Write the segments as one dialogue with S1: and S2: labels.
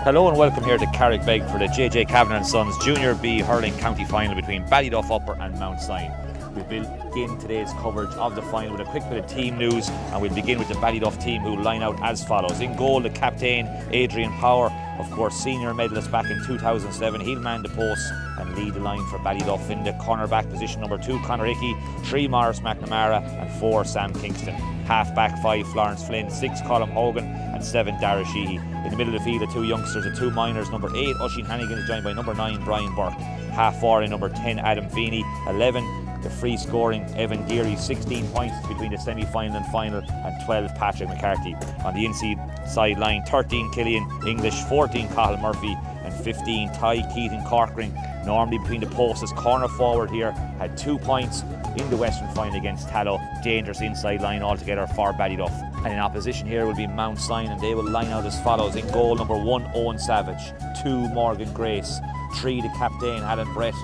S1: Hello and welcome here to Carrickbeg for the JJ Kavanagh and Sons Junior B Hurling County Final between Ballyduff Upper and Mount Sion. We'll begin today's coverage of the final with a quick bit of team news, and we'll begin with the Ballyduff team, who line out as follows. In goal, the captain Adrian Power, of course senior medalist back in 2007. He'll man the post and lead the line for Ballyduff. In the cornerback position, number 2 Conor Hickey, 3 Morris McNamara and 4 Sam Kingston. Half-back 5 Florence Flynn, 6 Colm Hogan and 7 Dara Sheehy. In the middle of the field, the 2 youngsters, the 2 minors, number 8 Oisin Hannigan is joined by number 9 Brian Burke. Half forward, number 10 Adam Feeney, 11 the free scoring Evan Geary, 16 points between the semi-final and final, and 12 Patrick McCarthy. On the inside line, 13 Killian English, 14 Cathal Murphy and 15 Ty Keaton Corcoran. Normally between the posts as corner forward here, had 2 points in the Western final against Tallow. Dangerous inside line altogether for Ballyduff. And in opposition here will be Mount Sion, and they will line out as follows. In goal, number 1 Owen Savage, 2 Morgan Grace, 3 the captain Alan Brett,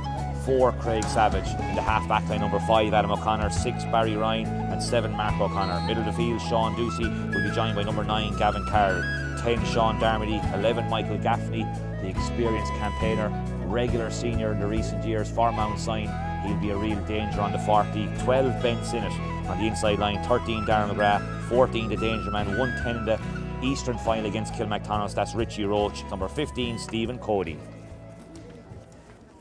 S1: 4 Craig Savage. In the half-back line, number 5 Adam O'Connor, 6 Barry Ryan and 7 Mark O'Connor. Middle of the field, Sean Ducey will be joined by number 9 Gavin Carroll, 10 Sean Darmody, 11 Michael Gaffney, the experienced campaigner, regular senior in the recent years for Mount Sion. He'll be a real danger on the 40. 12 Ben Sinnott on the inside line, 13 Darren McGrath, 14 the danger man, 110 in the Eastern final against Kilmacthomas, that's Richie Roach. Number 15 Stephen Cody.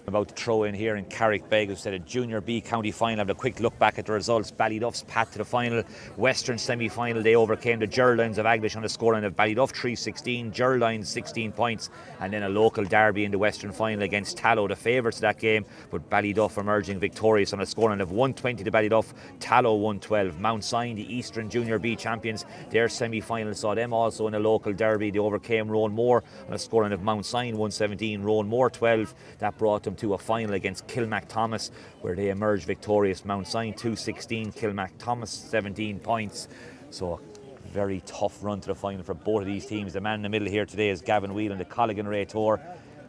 S1: About to throw in here in Carrickbeg, who said a Junior B County Final. Have a quick look back at the results. Ballyduff's path to the final. Western semi-final, they overcame the Gerlines of Aglish on the scoreline of Ballyduff 3-16, Gerlines 16 points, and then a local derby in the Western final against Tallow, the favourites of that game, but Ballyduff emerging victorious on a scoreline of 120 to Ballyduff, Tallow 112. Mount Sion, the Eastern Junior B champions, their semi-final saw them also in a local derby. They overcame Roanmore on a scoreline of Mount Sion 117, Roanmore 12. That brought them to a final against Kilmacthomas, where they emerged victorious. Mount Sion 2-16, Kilmacthomas 17 points. So a very tough run to the final for both of these teams. The man in the middle here today is Gavin Whelan, the Colligan Ray Tour.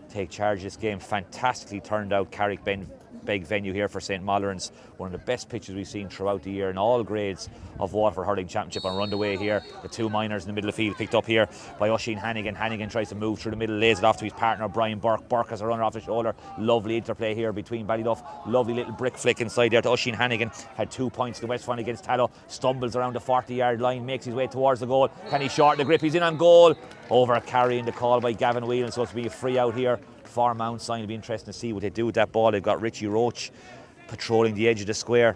S1: Take charge of this game. Fantastically turned out Carrickbeg venue here for St. Mullins. One of the best pitches we've seen throughout the year in all grades of Waterford Hurling Championship. On run away here, the 2 minors in the middle of the field, picked up here by Oisin Hannigan. Hannigan tries to move through the middle, lays it off to his partner Brian Burke. Burke has a runner off the shoulder. Lovely interplay here between Ballyduff. Lovely little brick flick inside there to Oisin Hannigan. Had 2 points in the West final against Tallow. Stumbles around the 40-yard line, makes his way towards the goal. Can he shorten the grip? He's in on goal. Over carrying the call by Gavin Whelan, so it's to be a free out here for Mount Sion. It'll be interesting to see what they do with that ball. They've got Richie Roach patrolling the edge of the square.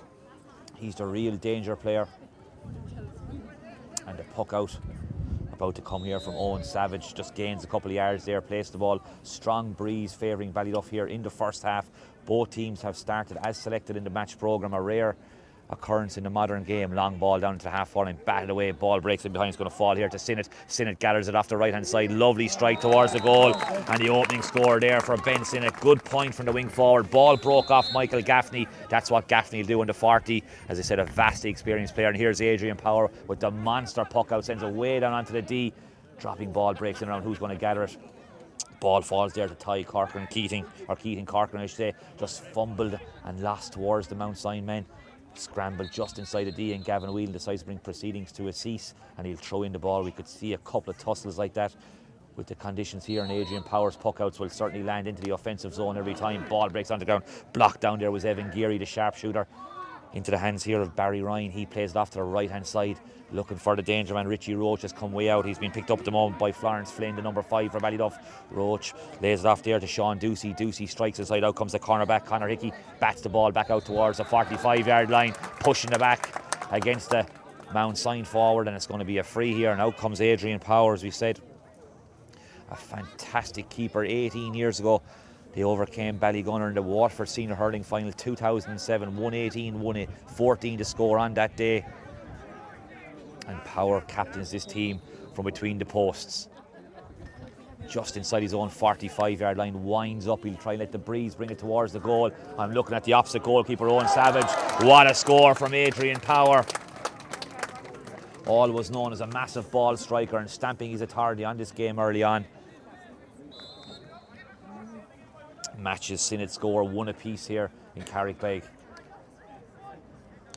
S1: He's the real danger player. And the puck out about to come here from Owen Savage, just gains a couple of yards there, plays the ball. Strong breeze favouring Ballyduff here in the first half. Both teams have started as selected in the match programme, a rare occurrence in the modern game. Long ball down into the half forward and batted away. Ball breaks in behind. It's going to fall here to Sinnott. Sinnott gathers it off the right hand side. Lovely strike towards the goal, and the opening score there for Ben Sinnott. Good point from the wing forward. Ball broke off Michael Gaffney. That's what Gaffney will do in the 40. As I said, a vastly experienced player. And here's Adrian Power with the monster puck out, sends it way down onto the D. Dropping ball, breaks in around. Who's going to gather it? Ball falls there to Ty Corcoran. Keating Corcoran I should say, just fumbled and lost towards the Mount Sion men. Scrambled just inside the D, and Gavin Whelan decides to bring proceedings to a cease, and he'll throw in the ball. We could see a couple of tussles like that with the conditions here, and Adrian Power's puck outs will certainly land into the offensive zone every time. Ball breaks on the ground. Blocked down there was Evan Geary, the sharpshooter. Into the hands here of Barry Ryan. He plays it off to the right hand side, looking for the danger man. Richie Roach has come way out. He's been picked up at the moment by Florence Flynn, the number 5 for Ballyduff. Roach lays it off there to Sean Ducey. Ducey strikes inside. Out comes the cornerback Conor Hickey, bats the ball back out towards the 45-yard line, pushing the back against the Mount Sion forward, and it's going to be a free here. And out comes Adrian Power, as we said, a fantastic keeper. 18 years ago they overcame Ballygunner in the Waterford Senior Hurling Final 2007, 118, 14 to score on that day. And Power captains this team from between the posts. Just inside his own 45-yard line, winds up. He'll try and let the breeze bring it towards the goal. I'm looking at the opposite goalkeeper, Owen Savage. What a score from Adrian Power. All was known as a massive ball striker and stamping his authority on this game early on. Matches Sinnott score 1 apiece here in Carrickbeg.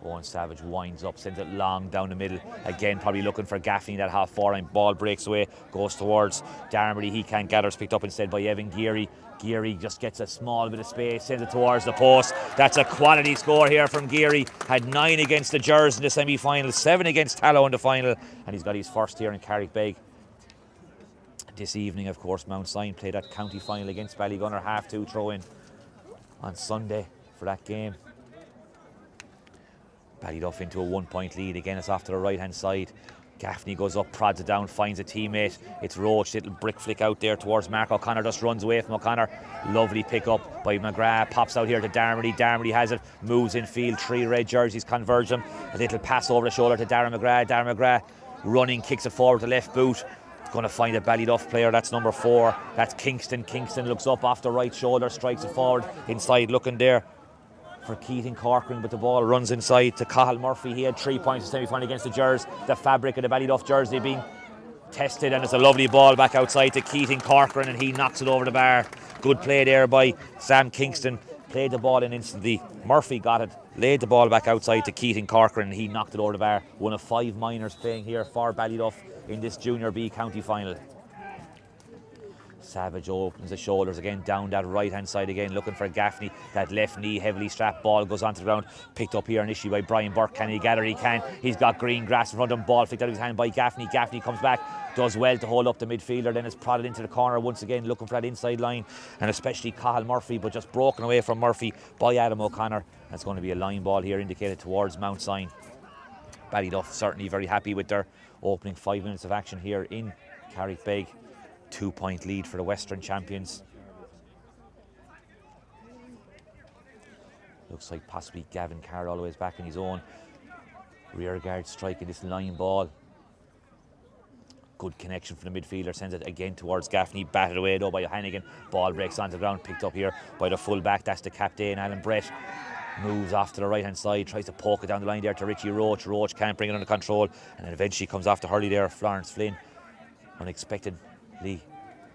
S1: Owen Savage winds up, sends it long down the middle. Again, probably looking for Gaffney, that half forward line. Ball breaks away, goes towards Darmody. He can't gather, it's picked up instead by Evan Geary. Geary just gets a small bit of space, sends it towards the post. That's a quality score here from Geary. Had 9 against the Gers in the semi-final, 7 against Tallow in the final, and he's got his first here in Carrickbeg. This evening, of course, Mount Sion played that county final against Ballygunner, 2:30 throw-in on Sunday for that game. Ballyduff into a 1-point lead. Again, it's off to the right-hand side. Gaffney goes up, prods it down, finds a teammate. It's Roach, little brick flick out there towards Mark O'Connor, just runs away from O'Connor. Lovely pick up by McGrath, pops out here to Darmody. Darmody has it, moves in field, 3 red jerseys converge them. A little pass over the shoulder to Darren McGrath. Darren McGrath running, kicks it forward to left boot. Going to find a Ballyduff player, that's number 4. That's Kingston. Kingston looks up off the right shoulder, strikes it forward, inside looking there for Keating Corcoran, but the ball runs inside to Cathal Murphy. He had 3 points in semi-final against the Gers. The fabric of the Ballyduff jersey being tested, and it's a lovely ball back outside to Keating Corcoran, and he knocks it over the bar. Good play there by Sam Kingston. Played the ball in instantly. Murphy got it, laid the ball back outside to Keating Corcoran, and he knocked it over the bar. One of 5 minors playing here for Ballyduff in this Junior B county final. Savage opens the shoulders again, down that right-hand side again, looking for Gaffney. That left knee, heavily strapped ball goes onto the ground. Picked up here initially by Brian Burke. Can he gather? He can. He's got green grass in front of him. Ball flicked out of his hand by Gaffney. Gaffney comes back, does well to hold up the midfielder. Then it's prodded into the corner once again, looking for that inside line. And especially Cathal Murphy, but just broken away from Murphy by Adam O'Connor. That's going to be a line ball here, indicated towards Mount Sion. Ballyduff certainly very happy with their opening 5 minutes of action here in Carrickbeg. 2-point lead for the Western champions. Looks like possibly Gavin Carroll always back in his own rear guard, striking this line ball. Good connection from the midfielder, sends it again towards Gaffney, batted away though by Hannigan. Ball breaks onto the ground, picked up here by the full back, that's the captain Alan Brett. Moves off to the right hand side, tries to poke it down the line there to Richie Roach. Roach can't bring it under control, and then eventually comes off to Hurley there. Florence Flynn, unexpectedly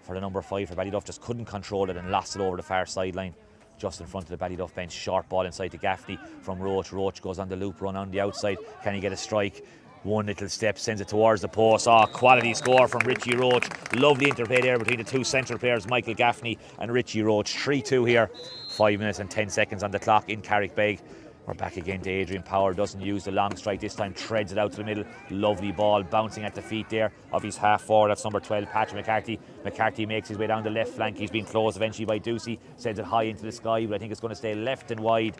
S1: for the number 5 for Ballyduff, just couldn't control it and lost it over the far sideline, just in front of the Ballyduff bench. Short ball inside to Gaffney from Roach. Roach goes on the loop run on the outside. Can he get a strike? One little step, sends it towards the post. Quality score from Richie Roach. Lovely interplay there between the 2 central players, Michael Gaffney and Richie Roach. 3-2 here. 5 minutes and 10 seconds on the clock in Carrickbeg. We're back again to Adrian Power. Doesn't use the long strike this time, treads it out to the middle. Lovely ball bouncing at the feet there of his half forward. That's number 12, Patrick McCarthy. McCarthy makes his way down the left flank. He's been closed eventually by Ducey. Sends it high into the sky, but I think it's going to stay left and wide.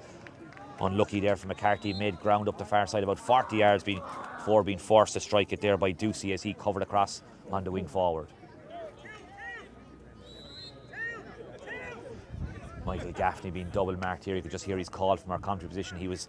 S1: Unlucky there for McCarthy. Mid ground up the far side, about 40 yards before being forced to strike it there by Ducey as he covered across on the wing forward. Michael Gaffney being double marked here. You could just hear his call from our commentary position. He was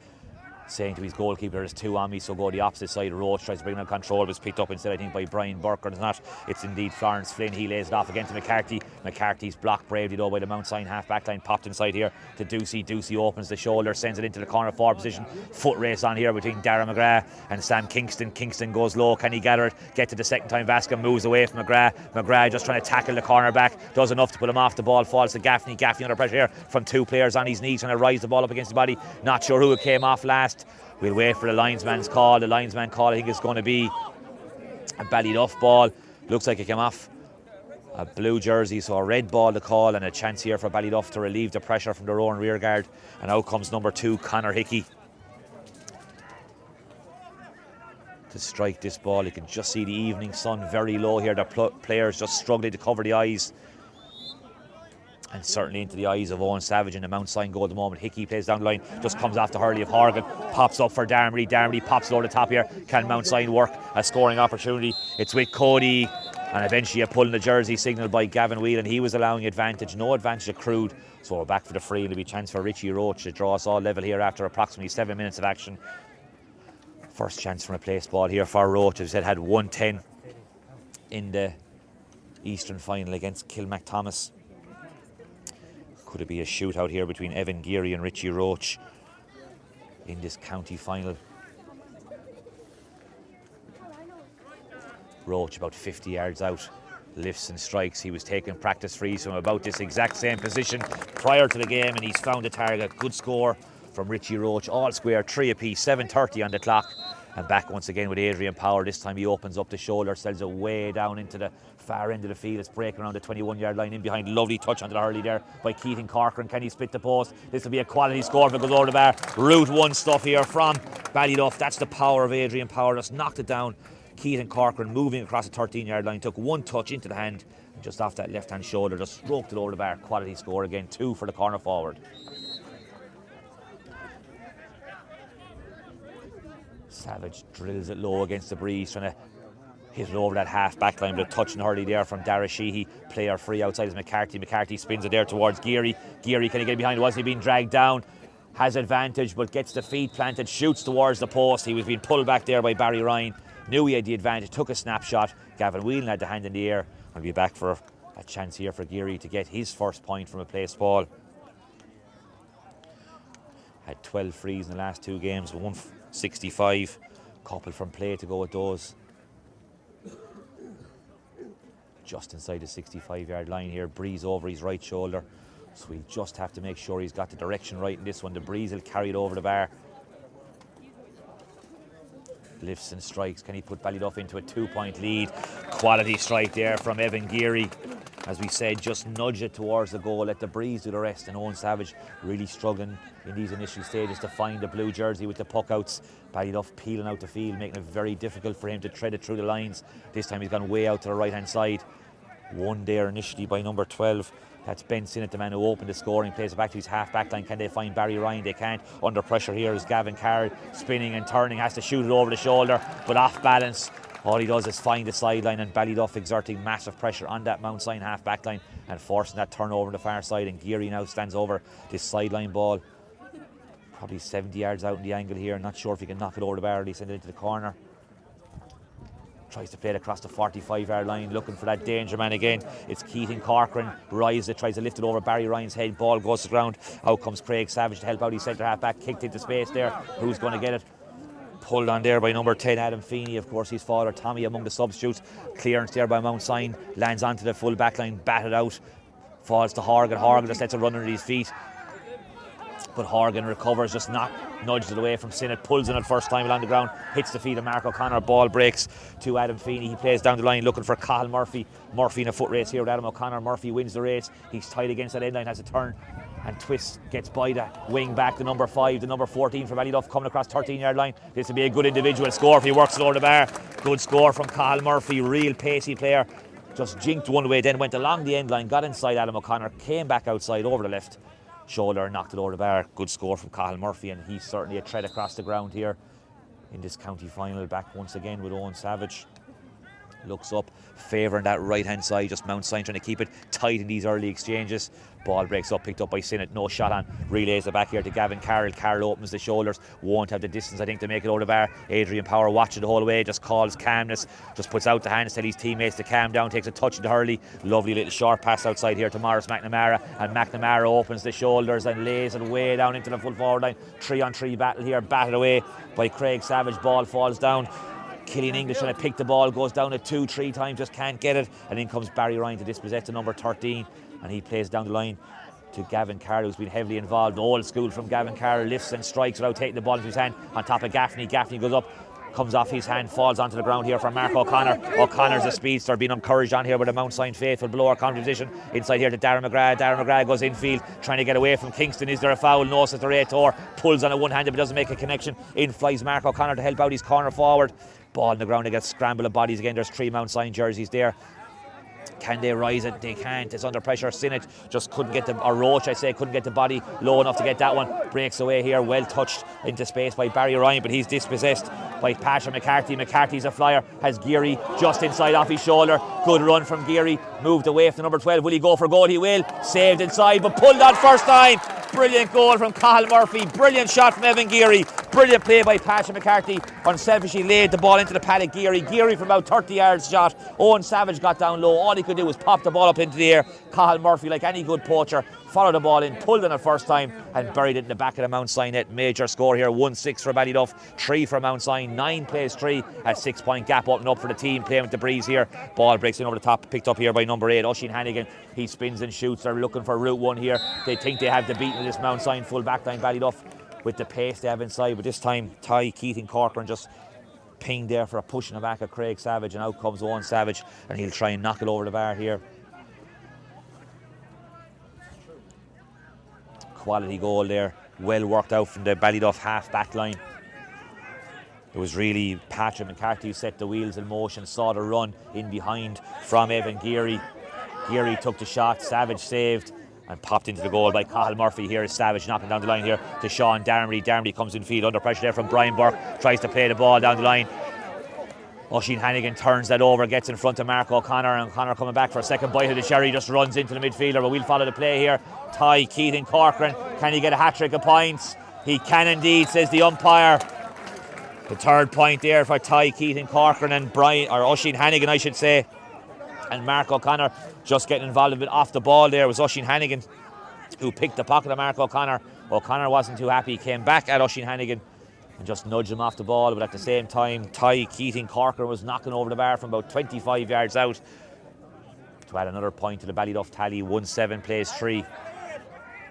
S1: saying to his goalkeeper, there's 2 on me, so go the opposite side. Roach tries to bring it on control, but it's picked up instead, I think, by Brian Burke. Or it's not, it's indeed Florence Flynn. He lays it off again to McCarthy. McCarthy's blocked bravely though by the Mount Sion half back line, popped inside here to Ducey. Ducey opens the shoulder, sends it into the corner forward position. Foot race on here between Darren McGrath and Sam Kingston. Kingston goes low, can he gather it? Get to the second time, Vasca moves away from McGrath. McGrath just trying to tackle the corner back, does enough to put him off the ball, falls to Gaffney. Gaffney under pressure here from 2 players on his knees, trying to rise the ball up against his body. Not sure who it came off last. We'll wait for the linesman's call. The linesman call, I think, is going to be a Ballyduff ball. Looks like it came off a blue jersey, so a red ball to call, and a chance here for Ballyduff to relieve the pressure from their own rear guard. And out comes number 2, Conor Hickey, to strike this ball. You can just see the evening sun very low here. The players just struggling to cover the eyes, and certainly into the eyes of Owen Savage in the Mount Sion goal at the moment. Hickey plays down the line, just comes after Hurley of Horgan, pops up for Darmody. Darmody pops it over the top here. Can Mount Sion work a scoring opportunity? It's with Cody, and eventually a pull in the jersey signalled by Gavin Whelan. He was allowing advantage, no advantage accrued. So we're back for the free. It'll be a chance for Richie Roach to draw us all level here after approximately 7 minutes of action. First chance from a place ball here for Roach. As I said, had 110 in the Eastern final against Kilmacthomas. Could it be a shootout here between Evan Geary and Richie Roach in this county final? Roach about 50 yards out, lifts and strikes. He was taking practice frees from about this exact same position prior to the game, and he's found a target. Good score from Richie Roach, all square, 3 apiece, 7:30 on the clock. And back once again with Adrian Power. This time he opens up the shoulder, sells it way down into the far end of the field. It's breaking around the 21-yard line in behind. Lovely touch onto the hurley there by Keaton Corcoran. Can he split the post? This will be a quality score if it goes over the bar. Route 1 stuff here from Ballyduff. That's the power of Adrian Power. Just knocked it down. Keaton Corcoran moving across the 13-yard line. Took one touch into the hand. And just off that left-hand shoulder, just stroked it over the bar. Quality score again. 2 for the corner forward. Savage drills it low against the breeze, trying to hit it over that half back line, but a touch and hurley there from Dara Sheehy. Player free outside is McCarthy. McCarthy spins it there towards Geary. Geary, can he get behind? Was he being dragged down? Has advantage, but gets the feet planted, shoots towards the post. He was being pulled back there by Barry Ryan. Knew he had the advantage, took a snapshot. Gavin Whelan had the hand in the air. I'll be back for a chance here for Geary to get his first point from a place ball. Had 12 frees in the last 2 games, 165. Couple from play to go with those. Just inside the 65-yard line here. Breeze over his right shoulder. So we'll just have to make sure he's got the direction right in this one. The breeze will carry it over the bar. Lifts and strikes. Can he put Ballyduff into a 2-point lead? Quality strike there from Evan Geary. As we said, just nudge it towards the goal. Let the breeze do the rest. And Owen Savage really struggling in these initial stages to find the blue jersey with the puck outs. Ballyduff peeling out the field, making it very difficult for him to tread it through the lines. This time he's gone way out to the right-hand side. One there initially by number 12. That's Ben Sinnott, the man who opened the scoring. Plays it back to his half-back line. Can they find Barry Ryan? They can't. Under pressure here is Gavin Carroll. Spinning and turning. Has to shoot it over the shoulder, but off balance. All he does is find the sideline, and Ballyduff exerting massive pressure on that Mount Sion half-back line and forcing that turnover on the far side. And Geary now stands over this sideline ball. Probably 70 yards out in the angle here. Not sure if he can knock it over the bar or send it into the corner. Tries to play it across the 45-yard line, looking for that danger man again. It's Keaton Corcoran. Rises it, tries to lift it over Barry Ryan's head. Ball goes to the ground. Out comes Craig Savage to help out his centre half-back. Kicked into space there. Who's going to get it? Pulled on there by number 10, Adam Feeney, of course, his father, Tommy, among the substitutes. Clearance there by Mount Sion, lands onto the full back line, batted out, falls to Horgan. Horgan just lets it run under his feet, but Horgan recovers, just nudged it away from Sinnott, pulls in it first time along the ground, hits the feet of Mark O'Connor. Ball breaks to Adam Feeney. He plays down the line looking for Cathal Murphy. Murphy in a foot race here with Adam O'Connor. Murphy wins the race. He's tied against that end line, has a turn and twists, gets by the wing back, the number 5, the number 14 for Ballyduff, coming across 13-yard line. This will be a good individual score if he works it over the bar. Good score from Cathal Murphy, real pacey player. Just jinked one way, then went along the end line, got inside Adam O'Connor, came back outside over the left shoulder, knocked it over the bar. Good score from Cathal Murphy, and he's certainly a tread across the ground here in this county final. Back once again with Owen Savage. Looks up, favouring that right-hand side, just Mount Sion trying to keep it tight in these early exchanges. Ball breaks up, picked up by Sinnott, no shot on. Relays it back here to Gavin Carroll. Carroll opens the shoulders, won't have the distance, I think, to make it over the bar. Adrian Power watching the whole way, just calls calmness, just puts out the hands, tells his teammates to calm down, takes a touch into Hurley. Lovely little short pass outside here to Morris McNamara, and McNamara opens the shoulders and lays it way down into the full forward line. 3-on-3 battle here, batted away by Craig Savage. Ball falls down. Killian English trying to pick the ball, goes down it 2-3 times, just can't get it, and in comes Barry Ryan to dispossess the number 13, and he plays down the line to Gavin Carroll, who's been heavily involved. Old school from Gavin Carroll, lifts and strikes without taking the ball into his hand, on top of Gaffney. Gaffney goes up, comes off his hand, falls onto the ground here from Mark O'Connor. O'Connor's a speedster, being encouraged on here by the Mount Sion faithful below our county position. Inside here to Darren McGrath. Darren McGrath goes infield, trying to get away from Kingston. Is there a foul? No, says the Rator. Pulls on it one-handed but doesn't make a connection. In flies Mark O'Connor to help out his corner forward. Ball on the ground, they get scramble of bodies again. There's 3 Mount Sion jerseys there. Can they rise it? They can't. It's under pressure. Sinnott just couldn't get the, or Roach I say, couldn't get the body low enough to get that one. Breaks away here, well touched into space by Barry Ryan, but he's dispossessed by Patrick McCarthy. McCarthy's a flyer, has Geary just inside off his shoulder. Good run from Geary, moved away from number 12. Will he go for goal? He will. Saved inside, but pulled on first time. Brilliant goal from Cathal Murphy. Brilliant shot from Evan Geary. Brilliant play by Patrick McCarthy. Unselfishly laid the ball into the paddock. Geary from about 30 yards shot. Owen Savage got down low. All he could do was pop the ball up into the air. Cathal Murphy, like any good poacher, followed the ball in, pulled in it first time and buried it in the back of the Mount Sion net. Major score here, 1-6 for Ballyduff, 3 for Mount Sion, 9 plays 3 at 6-point gap opening up for the team playing with the breeze here. Ball breaks in over the top, picked up here by number 8, Oisin Hannigan. He spins and shoots. They're looking for route 1 here. They think they have the beating of this Mount Sion full back line. Ballyduff with the pace they have inside. But this time, Keating Corcoran just pinged there for a push in the back of Craig Savage, and out comes Owen Savage, and he'll try and knock it over the bar here. Quality goal there, well worked out from the Ballyduff half back line. It was really Patrick McCarthy who set the wheels in motion, saw the run in behind from Evan Geary. Geary took the shot, Savage saved and popped into the goal by Cathal Murphy. Here is Savage knocking down the line here to Sean Darmody. Darmody comes in field under pressure there from Brian Burke, tries to play the ball down the line. Oisin Hannigan turns that over, gets in front of Mark O'Connor, and O'Connor coming back for a second bite of the cherry, just runs into the midfielder, but we'll follow the play here. Keating Corcoran, can he get a hat-trick of points? He can indeed, says the umpire. The third point there for Keating Corcoran and Oisin Hannigan, I should say. And Mark O'Connor just getting involved a bit off the ball there. It was Oisin Hannigan who picked the pocket of Mark O'Connor. O'Connor wasn't too happy, he came back at Oisin Hannigan and just nudged him off the ball, but at the same time Keating Corcoran was knocking over the bar from about 25 yards out to add another point to the Ballyduff tally. 1-7 plays 3.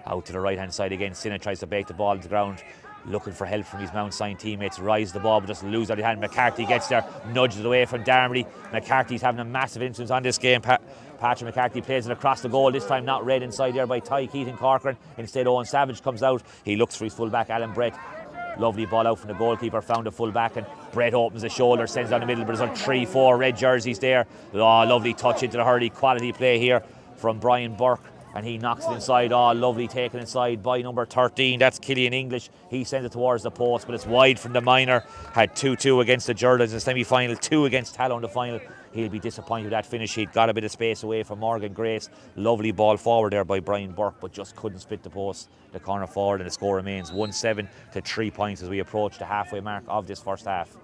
S1: Out to the right hand side again, Sinnott tries to bake the ball to the ground, looking for help from his Mount Sion teammates. Rise the ball but just lose out of hand. McCarthy gets there, nudges it away from Darmody. McCarthy's having a massive influence on this game. Patrick McCarthy plays it across the goal, this time not read inside there by Keating Corcoran. Instead Owen Savage comes out, he looks for his full back Alan Brett. Lovely ball out from the goalkeeper, found a full back, and Brett opens the shoulder, sends down the middle, but there's on 3-4 red jerseys there. Lovely touch into the hurley, quality play here from Brian Burke, and he knocks it inside. Lovely taken inside by number 13, that's Killian English. He sends it towards the post, but it's wide from the minor. Had 2-2 against the Jurlins in the semi-final, 2 against Tallow in the final. He'll be disappointed with that finish. He'd got a bit of space away from Morgan Grace. Lovely ball forward there by Brian Burke, but just couldn't split the post, the corner forward, and the score remains 1-7 to 3 points as we approach the halfway mark of this first half.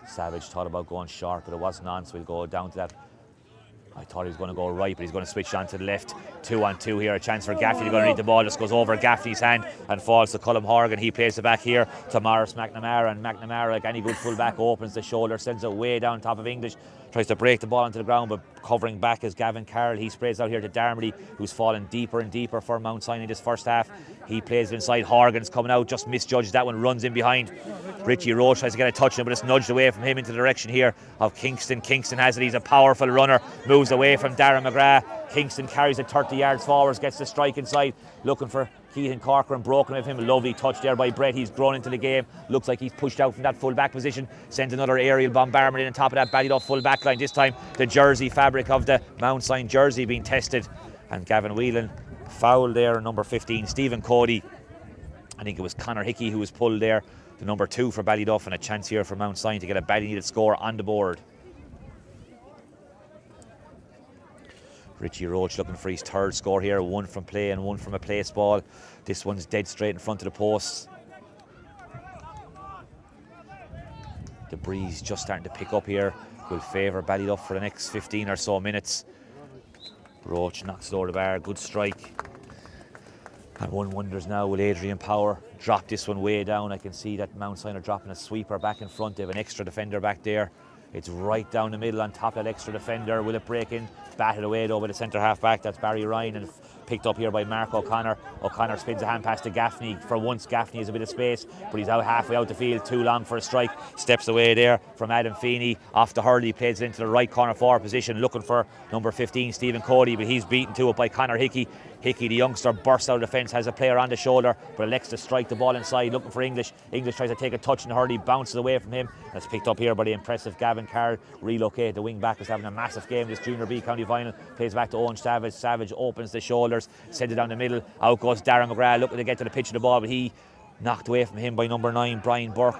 S1: Savage thought about going short, but it wasn't on, so we'll go down to that. I thought he was going to go right, but he's going to switch on to the left. 2-on-2 here, a chance for Gaffney to go underneath the ball. Just goes over Gaffney's hand and falls to Colm Horgan. He plays it back here to Morris McNamara, and McNamara, like any good full-back, opens the shoulder, sends it way down top of English, tries to break the ball onto the ground, but covering back is Gavin Carroll. He sprays out here to Darmody, who's fallen deeper and deeper for Mount Sion in this first half. He plays it inside. Horgan's coming out, just misjudged that one, runs in behind. Richie Roach tries to get a touch on it, but it's nudged away from him into the direction here of Kingston. Kingston has it, he's a powerful runner, moves away from Darren McGrath. Kingston carries it 30 yards forwards, gets the strike inside, looking for Keating Corcoran, broken with him. A lovely touch there by Brett. He's grown into the game, looks like he's pushed out from that full back position, sends another aerial bombardment in on top of that Ballyduff full back line. This time the jersey fabric of the Mount Sion jersey being tested, and Gavin Whelan foul there, number 15 Stephen Cody. I think it was Conor Hickey who was pulled there, the number 2 for Ballyduff, and a chance here for Mount Sion to get a badly needed score on the board. Richie Roach looking for his third score here, 1 from play and 1 from a place ball. This one's dead straight in front of the post. The breeze just starting to pick up here, will favour Ballyduff for the next 15 or so minutes. Roach knocks it over the bar, good strike. And one wonders now, will Adrian Power drop this one way down? I can see that Mount Sion are dropping a sweeper back in front. They have an extra defender back there. It's right down the middle on top of that extra defender. Will it break in? Batted away though by the centre half back, that's Barry Ryan, and picked up here by Mark O'Connor. O'Connor spins a hand pass to Gaffney. For once Gaffney has a bit of space, but he's out halfway out the field, too long for a strike. Steps away there from Adam Feeney. Off the hurley, plays it into the right corner forward position, looking for number 15 Stephen Cody, but he's beaten to it by Conor Hickey. Hickey, the youngster, bursts out of the fence, has a player on the shoulder, but elects to strike the ball inside, looking for English. English tries to take a touch in the hurley, bounces away from him. That's picked up here by the impressive Gavin Carr. Relocated, the wing back is having a massive game this Junior B County Final. Plays back to Owen Savage. Savage opens the shoulders, sends it down the middle. Out goes Darren McGrath, looking to get to the pitch of the ball, but he knocked away from him by number 9 Brian Burke.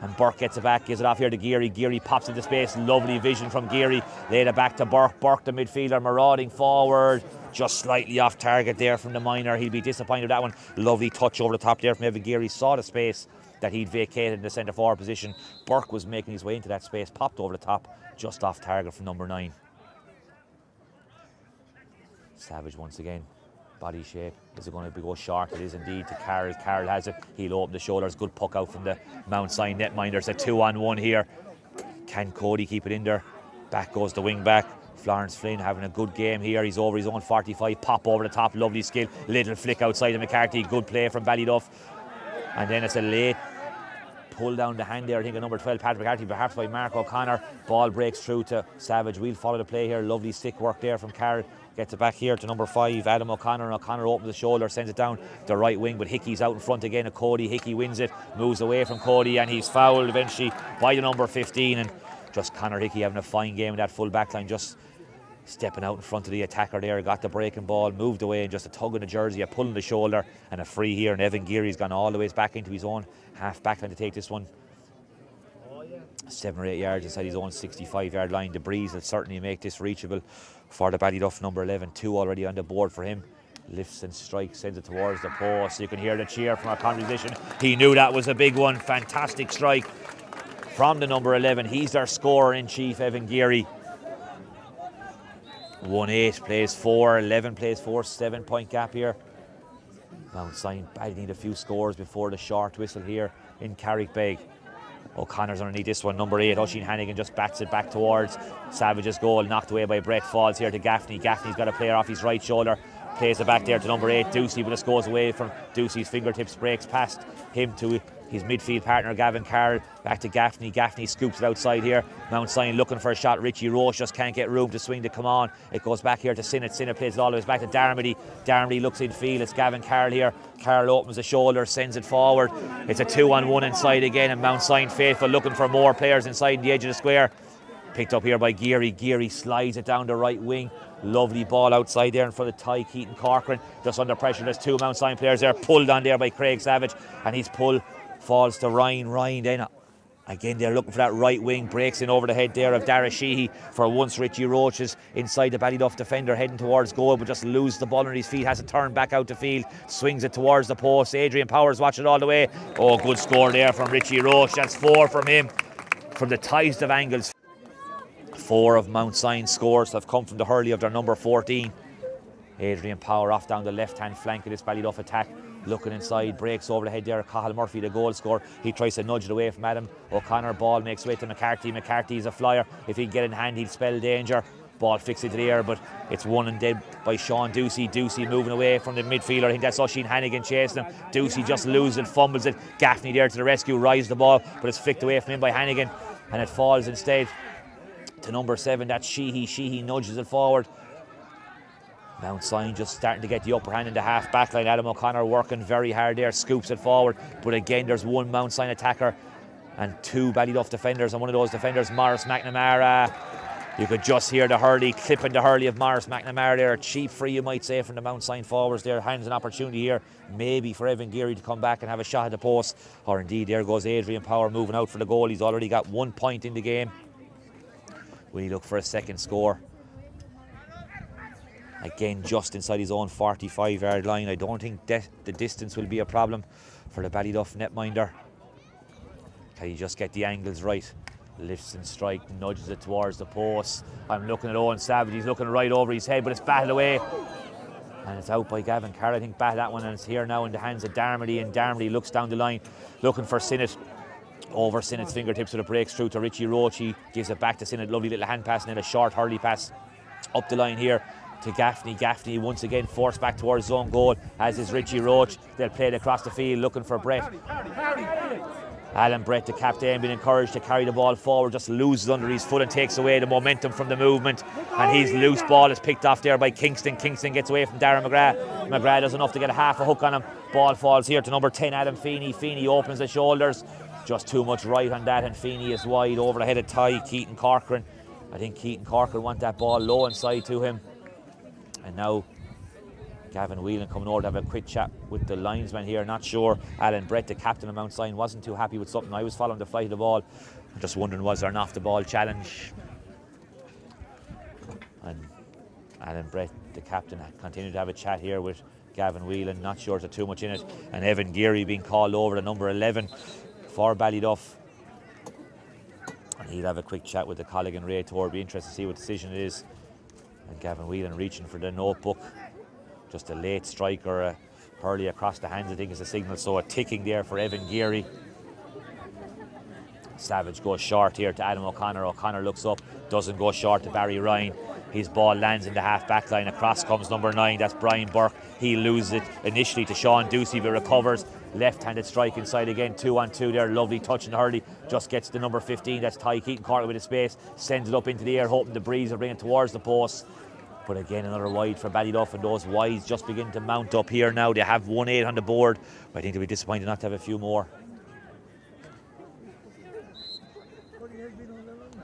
S1: And Burke gets it back, gives it off here to Geary. Geary pops into space, lovely vision from Geary. Laid it back to Burke. Burke, the midfielder, marauding forward. Just slightly off target there from the minor. He'll be disappointed with that one. Lovely touch over the top there from Evan Geary. Saw the space that he'd vacated in the centre forward position. Burke was making his way into that space, popped over the top, just off target from number 9. Savage once again. Body shape. Is it going to go short? It is indeed to Carroll. Carroll has it. He'll open the shoulders. Good puck out from the Mount Sion netminder. It's a 2-on-1 here. Can Cody keep it in there? Back goes the wing back. Florence Flynn having a good game here. He's over his own 45. Pop over the top. Lovely skill. Little flick outside of McCarthy. Good play from Ballyduff. And then it's a late pull down the hand there, I think, of number 12, Patrick McCarthy, perhaps by Mark O'Connor. Ball breaks through to Savage. We'll follow the play here. Lovely stick work there from Carroll. Gets it back here to number 5, Adam O'Connor. And O'Connor opens the shoulder, sends it down the right wing, but Hickey's out in front again of Cody. Hickey wins it, moves away from Cody, and he's fouled eventually by the number 15. And just Conor Hickey having a fine game in that full back line, just stepping out in front of the attacker there, got the breaking ball, moved away, and just a tug on the jersey, a pull on the shoulder, and a free here. And Evan Geary's gone all the way back into his own half back line to take this one 7 or 8 yards inside his own 65-yard line. The breeze will certainly make this reachable for the Ballyduff number 11. 2 already on the board for him. Lifts and strikes, sends it towards the post. You can hear the cheer from our conversation. He knew that was a big one. Fantastic strike from the number 11. He's their scorer in chief, Evan Geary. 1-8 plays 4, 11 plays 4, 7-point gap here. Mount Sion badly need a few scores before the short whistle here in Carrickbeg. O'Connor's underneath this one, number 8, Oisin Hannigan just bats it back towards Savage's goal, knocked away by Brett, falls here to Gaffney. Gaffney's got a player off his right shoulder, plays it back there to number 8, Ducey, but this goes away from Ducey's fingertips, breaks past him to his midfield partner Gavin Carroll, back to Gaffney. Gaffney scoops it outside here. Mount Sion looking for a shot. Richie Roche just can't get room to swing to come on. It goes back here to Sinnott. Sinnott plays it all the way back to Darmody. Darmody looks in field. It's Gavin Carroll here. Carroll opens the shoulder, sends it forward. It's a 2-on-1 inside again, and Mount Sion faithful looking for more players inside the edge of the square. Picked up here by Geary. Geary slides it down the right wing. Lovely ball outside there in front of Ty Keaton Corcoran. Just under pressure. There's 2 Mount Sion players there. Pulled on there by Craig Savage, and his pull falls to Ryan. Ryan then again they're looking for that right wing, breaks in over the head there of Dara Sheehy. For once Richie Roach is inside the Ballyduff defender heading towards goal, but just loses the ball under his feet, has to turn back out to field, swings it towards the post. Adrian Powers watching it all the way. Oh, good score there from Richie Roach. That's 4 from him from the tightest of angles. 4 of Mount Sion's scores have come from the hurley of their number 14. Adrian Power off down the left hand flank of this Ballyduff attack, looking inside, breaks over the head there. Cathal Murphy, the goal scorer, he tries to nudge it away from Adam O'Connor. Ball makes way to McCarthy. McCarthy's a flyer. If he can get in hand, he'll spell danger. Ball flicks into the air, but it's won and dead by Sean Ducey. Ducey moving away from the midfielder. I think that's Oisin Hannigan chasing him. Ducey just loses it, fumbles it. Gaffney there to the rescue, rises the ball, but it's flicked away from him by Hannigan, and it falls instead to number 7. That's Sheehy. Sheehy nudges it forward. Mount Sion just starting to get the upper hand in the half back line. Adam O'Connor working very hard there, scoops it forward, but again there's 1 Mount Sion attacker and 2 Ballyduff defenders, and one of those defenders, Morris McNamara. You could just hear the hurley, clipping the hurley of Morris McNamara there. A cheap free, you might say, from the Mount Sion forwards there. Hands an opportunity here maybe for Evan Geary to come back and have a shot at the post, or indeed there goes Adrian Power moving out for the goal. He's already got 1 point in the game. We look for a second score. Again, just inside his own 45-yard line. I don't think the distance will be a problem for the Ballyduff netminder. Can he just get the angles right? Lifts and strike, nudges it towards the post. I'm looking at Owen Savage. He's looking right over his head, but it's batted away. And it's out by Gavin Carr. I think batted that one, and it's here now in the hands of Darmody. And Darmody looks down the line, looking for Sinnott. Over Sinnott's fingertips, so it breaks through to Richie Roach. He gives it back to Sinnott. Lovely little hand pass, and then a short hurley pass up the line here to Gaffney. Gaffney once again forced back towards his own goal, as is Richie Roach. They'll play it across the field looking for Brett. Alan Brett, the captain, being encouraged to carry the ball forward, just loses under his foot and takes away the momentum from the movement, and his loose ball is picked off there by Kingston. Kingston gets away from Darren McGrath. McGrath does enough to get a half a hook on him. Ball falls here to number 10, Adam Feeney. Feeney opens the shoulders, just too much right on that, and Feeney is wide over the head of Ty Keaton Corcoran. I think Keaton Corcoran want that ball low inside to him. And now Gavin Whelan coming over to have a quick chat with the linesman here. Not sure. Alan Brett, the captain of Mount Sion, wasn't too happy with something. I was following the flight of the ball. I'm just wondering, was there an off the ball challenge? And Alan Brett, the captain, continued to have a chat here with Gavin Whelan. Not sure there's too much in it. And Evan Geary being called over to number 11 for Ballyduff. And he'll have a quick chat with the colleague in Ray Tour. Be interested to see what decision it is. And Gavin Whelan reaching for the notebook. Just a late strike or a hurley across the hands, I think, is a signal. So a ticking there for Evan Geary. Savage goes short here to Adam O'Connor. O'Connor looks up, doesn't go short to Barry Ryan. His ball lands in the half-back line. Across comes number 9, that's Brian Burke. He loses it initially to Sean Ducey, but recovers. Left-handed strike inside again, 2-on-2 there. Lovely touch in the hurley. Just gets the number 15, that's Ty Keaton Carter with the space. Sends it up into the air, hoping the breeze will bring it towards the post. But again, another wide for Ballyduff, and those wides just begin to mount up here now. They have 1-8 on the board. But I think they'll be disappointed not to have a few more.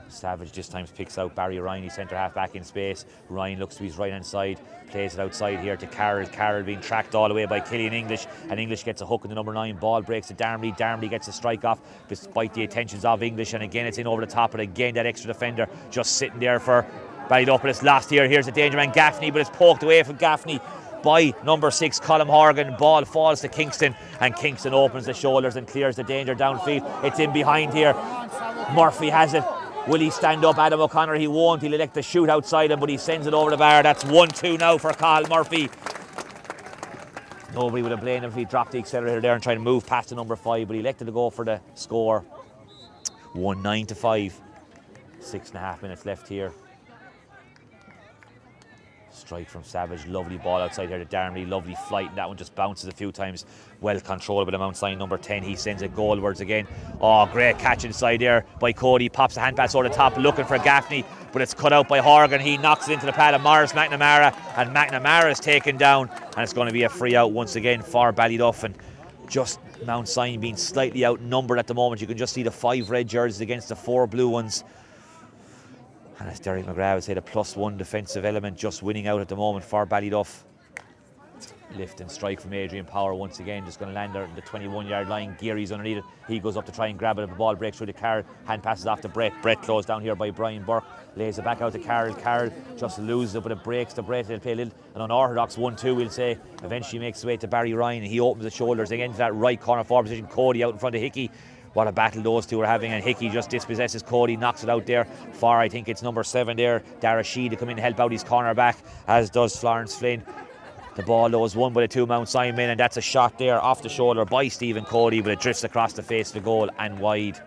S1: Savage this time picks out Barry Ryan, he's centre half back in space. Ryan looks to his right hand side, plays it outside here to Carroll. Carroll being tracked all the way by Killian English, and English gets a hook in the number 9. Ball breaks to Darmley. Darmley gets a strike off despite the attentions of English, and again it's in over the top. But again, that extra defender just sitting there for Ballyduff, but it's lost here. Here's a danger man, Gaffney, but it's poked away from Gaffney by number 6, Colm Horgan. Ball falls to Kingston, and Kingston opens the shoulders and clears the danger downfield. It's in behind here. Murphy has it. Will he stand up? Adam O'Connor, he won't. He'll elect to shoot outside him, but he sends it over the bar. That's 1-2 now for Carl Murphy. Nobody would have blamed him if he dropped the accelerator there and tried to move past the number 5, but he elected to go for the score. 1-9-5. 6.5 minutes left here. Strike from Savage, lovely ball outside here to Darmley, lovely flight, and that one just bounces a few times. Well controlled by the Mount Sion number 10. He sends it goalwards again. Oh, great catch inside there by Cody. Pops a hand pass over the top looking for Gaffney, but it's cut out by Horgan. He knocks it into the pad of Morris McNamara, and McNamara is taken down, and it's going to be a free out once again for Ballyduff. And just Mount Sion being slightly outnumbered at the moment. You can just see the 5 red jerseys against the 4 blue ones. And as Derek McGrath would say, the +1 defensive element just winning out at the moment for Ballyduff. Lift and strike from Adrian Power once again, just going to land there at the 21-yard line. Geary's underneath it. He goes up to try and grab it. The ball breaks through the Carroll. Hand passes off to Brett. Brett closed down here by Brian Burke. Lays it back out to Carroll. Carroll just loses it, but it breaks to Brett. They'll play a little an unorthodox 1-2, we'll say. Eventually makes his way to Barry Ryan. He opens the shoulders again to that right corner forward position. Cody out in front of Hickey. What a battle those two are having, and Hickey just dispossesses Cody, knocks it out there for, I think it's number 7 there, Dara Sheed, to come in and help out his corner back, as does Florence Flynn. The ball though is won by the 2 Mount Sion men, and that's a shot there off the shoulder by Stephen Cody, but it drifts across the face of the goal and wide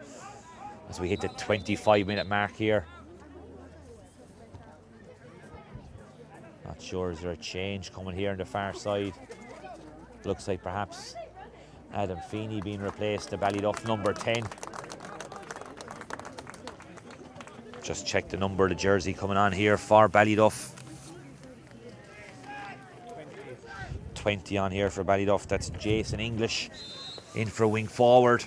S1: as we hit the 25-minute mark here. Not sure, is there a change coming here on the far side? Looks like perhaps Adam Feeney being replaced to Ballyduff number 10. Just check the number of the jersey coming on here for Ballyduff. 20 on here for Ballyduff. That's Jason English in for a wing forward.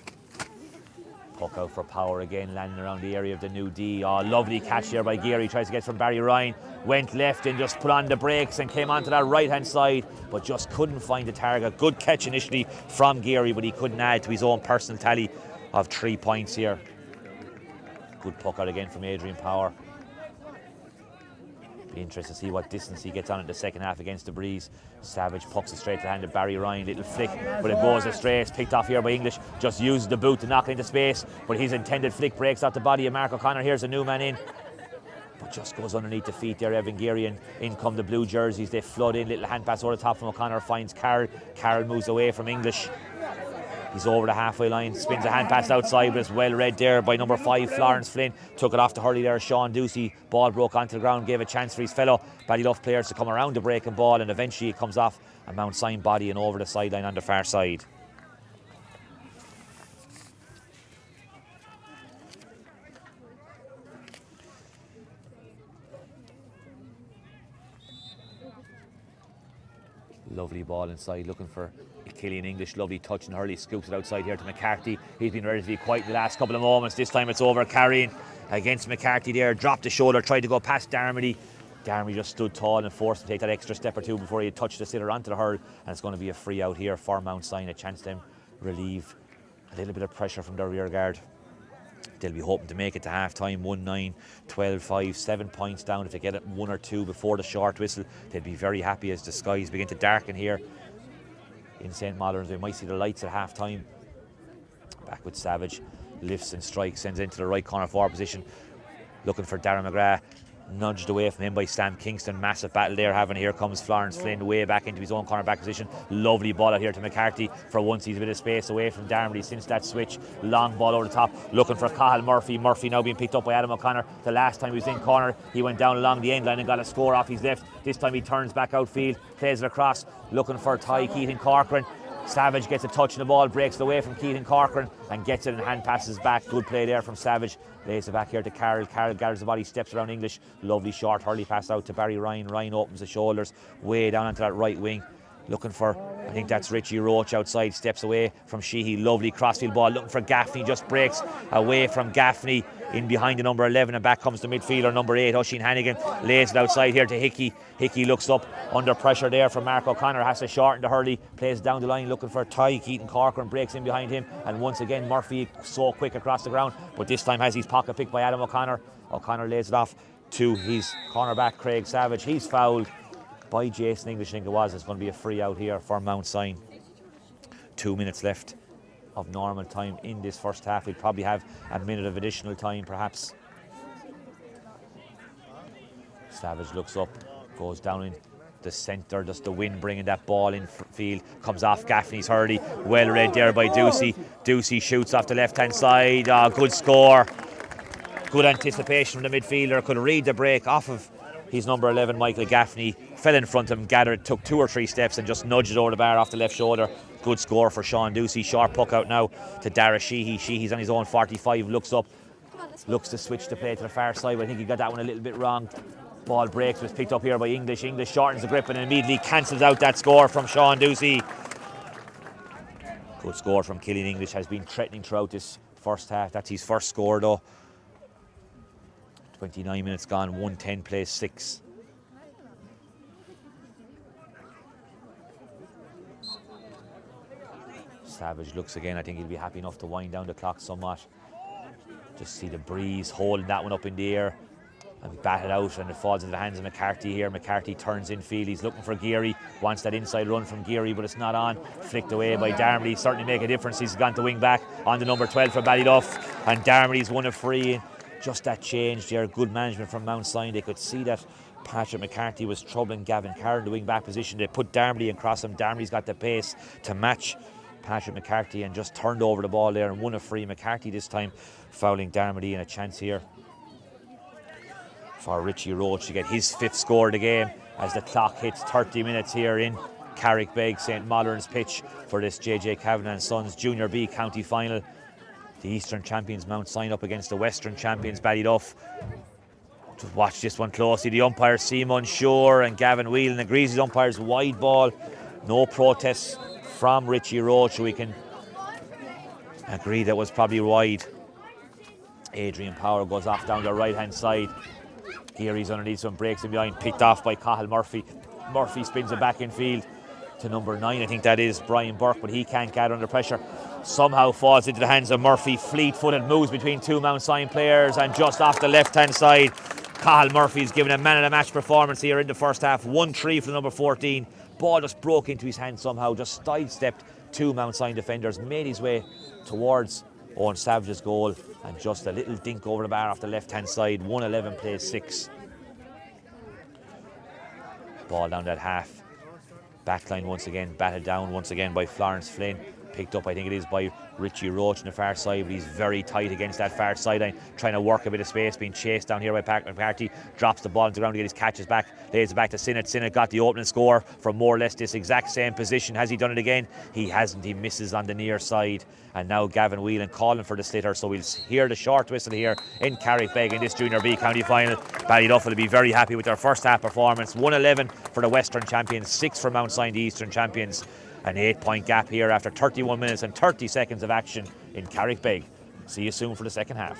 S1: Puck out for Power again, landing around the area of the new D. Oh, lovely catch there by Geary. Tries to get from Barry Ryan. Went left and just put on the brakes and came onto that right hand side, but just couldn't find the target. Good catch initially from Geary, but he couldn't add to his own personal tally of 3 points here. Good puck out again from Adrian Power. Be interested to see what distance he gets on in the second half against the breeze. Savage pucks it straight to the hand of Barry Ryan. Little flick, but it goes astray. It's picked off here by English. Just uses the boot to knock it into space, but his intended flick breaks off the body of Mark O'Connor. Here's a new man in, but just goes underneath the feet there, Evan Geary, and in come the blue jerseys. They flood in. Little hand pass over the top from O'Connor, finds Carroll. Carroll moves away from English. He's over the halfway line, spins a hand pass outside, but it's well read there by number 5, Florence Flynn. Took it off to hurley there, Sean Ducey. Ball broke onto the ground, gave a chance for his fellow Ballyduff players to come around the breaking ball, and eventually it comes off a Mount Sion body and over the sideline on the far side. Lovely ball inside, looking for Killian English. Lovely touch and hurley, scoops it outside here to McCarthy. He's been relatively quiet the last couple of moments. This time it's over. Carrying against McCarthy there, dropped the shoulder, tried to go past Darmody. Darmody just stood tall and forced to take that extra step or two before he touched the sitter onto the hurl, and it's going to be a free out here for Mount Sion. A chance to relieve a little bit of pressure from their rear guard. They'll be hoping to make it to half time. 1-9, 12-5, 7 points down. If they get it 1 or 2 before the short whistle, they'd be very happy as the skies begin to darken here in St. Mullins. We might see the lights at half time. Back with Savage, lifts and strikes, sends into the right corner forward position, looking for Darren McGrath. nudged away from him by Stan Kingston. Massive battle there having. Here comes Florence Flynn way back into his own corner back position. Lovely ball out here to McCarthy. For once he's a bit of space away from Darmody since that switch. Long ball over the top looking for Cahill Murphy. Murphy now being picked up by Adam O'Connor. The last time he was in corner he went down along the end line and got a score off his left. This time he turns back outfield, plays it across, looking for Ty Keaton Corcoran. Savage gets a touch on the ball, breaks it away from Keaton Corcoran and gets it and hand passes back. Good play there from Savage. Lays it back here to Carroll. Carroll gathers the body, steps around English. Lovely short hurley pass out to Barry Ryan. Ryan opens the shoulders way down onto that right wing. Looking for, I think that's Richie Roach outside, steps away from Sheehy. Lovely crossfield ball, looking for Gaffney, just breaks away from Gaffney. In behind the number 11 and back comes the midfielder number 8, Oisin Hannigan. Lays it outside here to Hickey. Hickey looks up under pressure there from Mark O'Connor, has to shorten the hurley, plays down the line looking for Ty Keaton Corcoran, breaks in behind him, and once again Murphy so quick across the ground, but this time has his pocket picked by Adam O'Connor. O'Connor lays it off to his cornerback Craig Savage. He's fouled by Jason English, I think it was. It's going to be a free out here for Mount Sion. 2 minutes left of normal time in this first half. We'll probably have a minute of additional time perhaps. Savage looks up, goes down in the centre, just the wind bringing that ball in field, comes off Gaffney's hurley, well read there by Ducey. Ducey shoots off the left hand side. Good score, good anticipation from the midfielder, could read the break off of his number 11 Michael Gaffney, fell in front of him, gathered, took 2 or 3 steps and just nudged it over the bar off the left shoulder. Good score for Sean Ducey. Short puck out now to Dara Sheehy. Sheehy's on his own 45, looks up, looks to switch the play to the far side, but I think he got that one a little bit wrong. Ball breaks, was picked up here by English. English shortens the grip and immediately cancels out that score from Sean Ducey. Good score from Killian English, has been threatening throughout this first half. That's his first score though. 29 minutes gone, 110 plays 6. Savage looks again. I think he'll be happy enough to wind down the clock somewhat. Just see the breeze holding that one up in the air and bat it out, and it falls into the hands of McCarthy here. McCarthy turns in field. He's looking for Geary, wants that inside run from Geary, but it's not on. Flicked away by Darmody. Certainly make a difference. He's gone to wing back on the number 12 for Ballyduff, and Darmody's won a free. Just that change there, good management from Mount Sion. They could see that Patrick McCarthy was troubling Gavin Carr in the wing back position. They put Darmody across him. Darmody's got the pace to match Patrick McCarthy and just turned over the ball there and won a free. McCarthy this time fouling Darmody, and a chance here for Richie Roach to get his 5th score of the game as the clock hits 30 minutes here in Carrickbeg St. Mullern's pitch for this JJ Kavanagh and Sons Junior B county final. The Eastern champions Mount Sion up against the Western champions Ballyduff. Just watch this one closely. The umpire Simon Shore and Gavin Whelan agrees his umpire's wide ball. No protests from Richie Roach, so we can agree that was probably wide. Adrian Power goes off down the right hand side. Geary's underneath, some breaks in behind, picked off by Cahill Murphy. Murphy spins it back in field to number 9, I think that is Brian Burke, but he can't get under pressure. Somehow falls into the hands of Murphy. Fleet-footed moves between 2 Mount Sion players, and just off the left hand side Cahill Murphy's given a man of the match performance here in the first half. 1-3 for the number 14. Ball just broke into his hand somehow, just sidestepped 2 Mount Sion defenders, made his way towards Owen Savage's goal, and just a little dink over the bar off the left hand side. 1:11 plays 6. Ball down that half. Backline once again, batted down once again by Florence Flynn. Picked up, I think it is, by Richie Roach on the far side, but he's very tight against that far sideline, trying to work a bit of space, being chased down here by Patrick McCarthy. Drops the ball to the ground to get his catches back, lays it back to Sinnott. Sinnott got the opening score from more or less this exact same position. Has he done it again? He hasn't. He misses on the near side, and now Gavin Whelan calling for the slitter, so we'll hear the short whistle here in Carrickbeg in this Junior B county final. Ballyduff will be very happy with their first half performance. 1:11 for the Western champions, 6 for Mount Sion, the Eastern champions. An 8-point gap here after 31 minutes and 30 seconds of action in Carrickbeg. See you soon for the second half.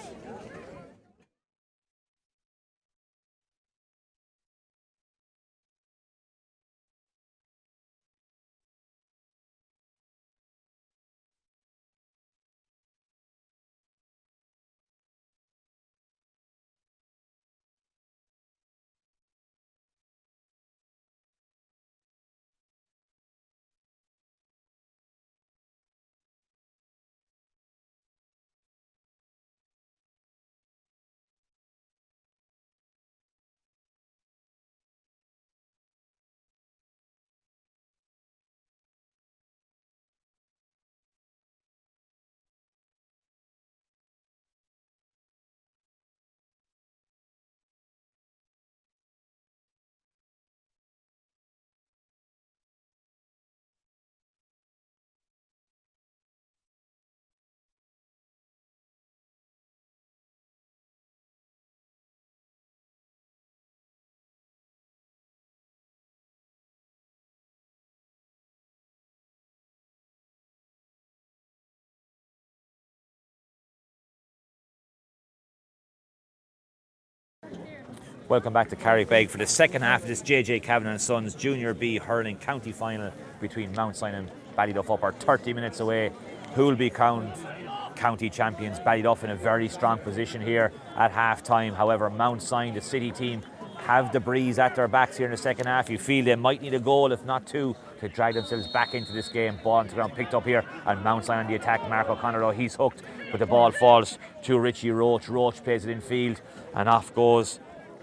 S1: Welcome back to Carrickbeg for the second half of this JJ Kavanagh and Sons Junior B Hurling County Final between Mount Sion and Ballyduff. Up are 30 minutes away. Who will be county champions? Ballyduff in a very strong position here at half time. However, Mount Sion, the city team, have the breeze at their backs here in the second half. You feel they might need a goal, if not two, to drag themselves back into this game. Ball on the ground picked up here, and Mount Sion on the attack. Mark O'Connor, though, he's hooked, but the ball falls to Richie Roach. Roach plays it in field, and off goes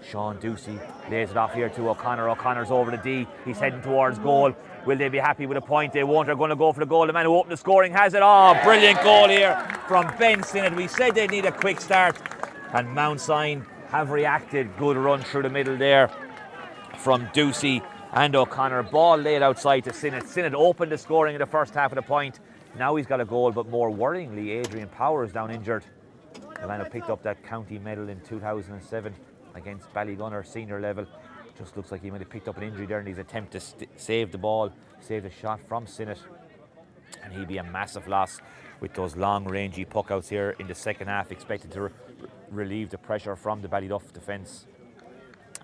S1: Sean Ducey. Lays it off here to O'Connor. O'Connor's over the D. He's heading towards goal. Will they be happy with a point? They won't. They're going to go for the goal. The man who opened the scoring has it. Oh, brilliant goal here from Ben Sinnott. We said they need a quick start, and Mount Sion have reacted. Good run through the middle there from Ducey and O'Connor. Ball laid outside to Sinnott. Sinnott opened the scoring in the first half of the point. Now he's got a goal, but more worryingly, Adrian Power is down injured. The man who picked up that county medal in 2007 against Ballygunner senior level. Just looks like he might have picked up an injury there in his attempt to save the ball, save the shot from Sinnott. And he'd be a massive loss with those long rangy puck outs here in the second half, expected to relieve the pressure from the Ballyduff defence.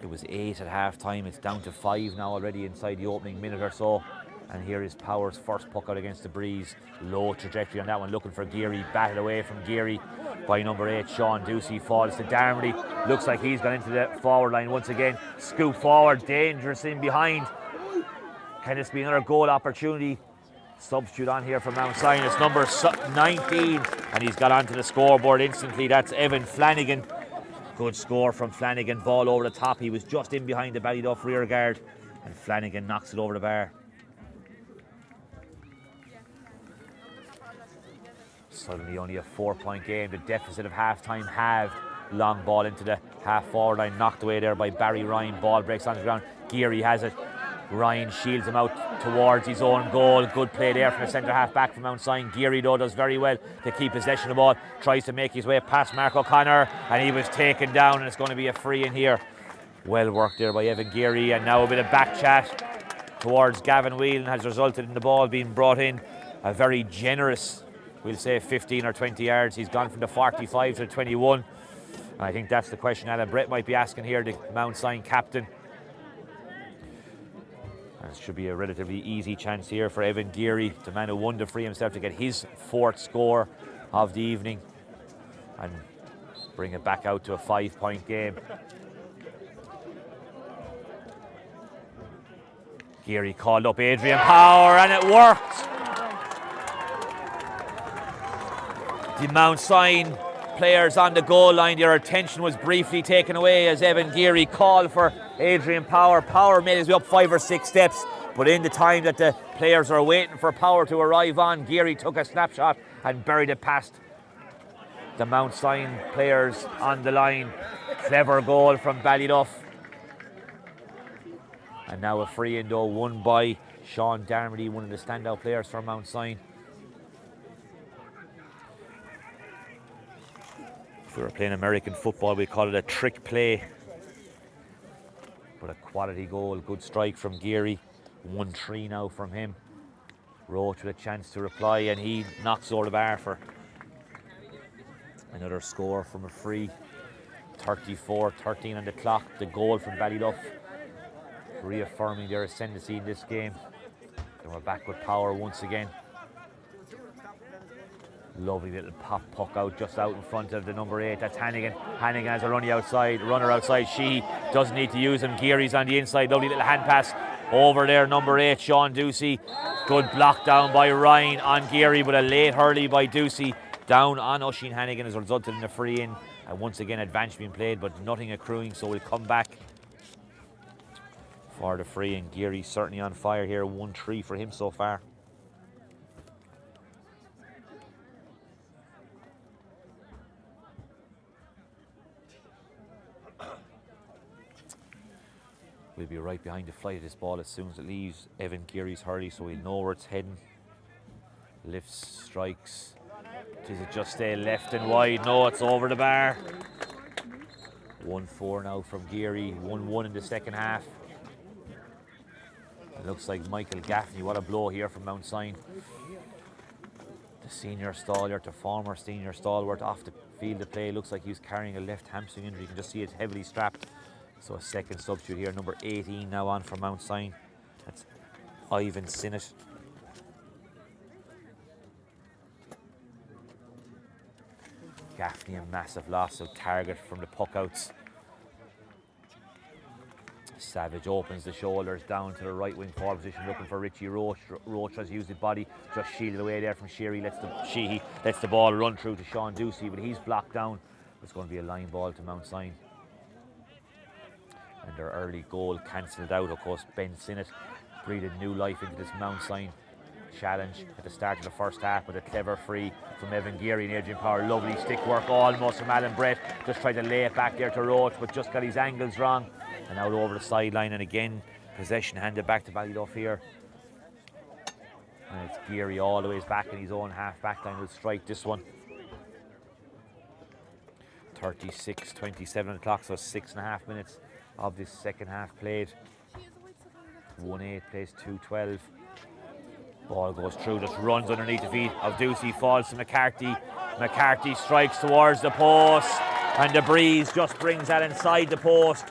S1: It was 8 at half time. It's down to 5 now already inside the opening minute or so. And here is Power's first puck out against the breeze. Low trajectory on that one, looking for Geary. Batted away from Geary by number 8, Sean Ducey. Falls to Darmody. Looks like he's gone into the forward line once again. Scoop forward, dangerous in behind. Can this be another goal opportunity? Substitute on here for Mount Sion. It's number 19, and he's got onto the scoreboard instantly. That's Evan Flanagan. Good score from Flanagan. Ball over the top. He was just in behind the Ballyduff rear guard, and Flanagan knocks it over the bar. Suddenly only a 4-point game. The deficit of half-time halved. Long ball into the half-forward line, knocked away there by Barry Ryan. Ball breaks on the ground. Geary has it. Ryan shields him out towards his own goal. Good play there from the centre half back from Mount Sion. Geary, though, does very well to keep possession of the ball. Tries to make his way past Mark O'Connor, and he was taken down, and it's going to be a free in here. Well worked there by Evan Geary, and now a bit of back chat towards Gavin Whelan has resulted in the ball being brought in. A very generous, we'll say 15 or 20 yards. He's gone from the 45 to the 21. And I think that's the question Alan Brett might be asking here, the Mount Sion captain. And it should be a relatively easy chance here for Evan Geary, the man who won the free himself, to get his 4th score of the evening and bring it back out to a 5-point game. Geary called up Adrian Power, and it worked. The Mount Sion players on the goal line, their attention was briefly taken away as Evan Geary called for Adrian Power. Power made his way up 5 or 6 steps, but in the time that the players are waiting for Power to arrive on, Geary took a snapshot and buried it past the Mount Sion players on the line. Clever goal from Ballyduff. And now a free in, though, won by Sean Darmody, one of the standout players for Mount Sion. If we were playing American football, we call it a trick play. But a quality goal, good strike from Geary. 1-3 now from him. Roach with a chance to reply, and he knocks over the bar for another score from a free. 34-13 on the clock. The goal from Ballyduff, reaffirming their ascendancy in this game. And we're back with Power once again. Lovely little pop puck out, just out in front of the number 8. That's Hannigan. Hannigan has a runner outside. She doesn't need to use him. Geary's on the inside. Lovely little hand pass over there. Number 8, Sean Ducey. Good block down by Ryan on Geary, but a late hurley by Ducey down on Oisin Hannigan has resulted in a free in. And once again, advantage being played, but nothing accruing, so we'll come back for the free. And Geary's certainly on fire here. 1-3 for him so far. We'll be right behind the flight of this ball as soon as it leaves Evan Geary's hurley, so we'll know where it's heading. Lifts, strikes. Does it just stay left and wide? No, it's over the bar. 1-4 now from Geary. 1-1 in the second half. It looks like Michael Gaffney, what a blow here from Mount Sion. The senior stalwart, the former senior stalwart, off the field of play. Looks like he's carrying a left hamstring injury. You can just see it's heavily strapped. So a second substitute here, number 18 now on for Mount Sion. That's Ivan Sinnott. Gaffney, a massive loss, so target from the puck outs. Savage opens the shoulders down to the right wing forward position, looking for Richie Roach. Roach tries to use his body, just shielded away there from Sheehy. Sheehy lets the ball run through to Sean Ducey, but he's blocked down. It's going to be a line ball to Mount Sion. And their early goal cancelled out. Of course, Ben Sinnott breathed new life into this Mount Sion challenge at the start of the first half with a clever free from Evan Geary and Adrian Power. Lovely stick work almost from Alan Brett. Just tried to lay it back there to Roach, but just got his angles wrong. And out over the sideline, and again, possession handed back to Ballyduff here. And it's Geary all the way back in his own half back line will strike this one. 36-27 o'clock, so 6.5 minutes of this second half played. 1-8 plays 2-12. Ball goes through, just runs underneath the feet of Ducey, falls to McCarthy. McCarthy strikes towards the post, and the breeze just brings that inside the post.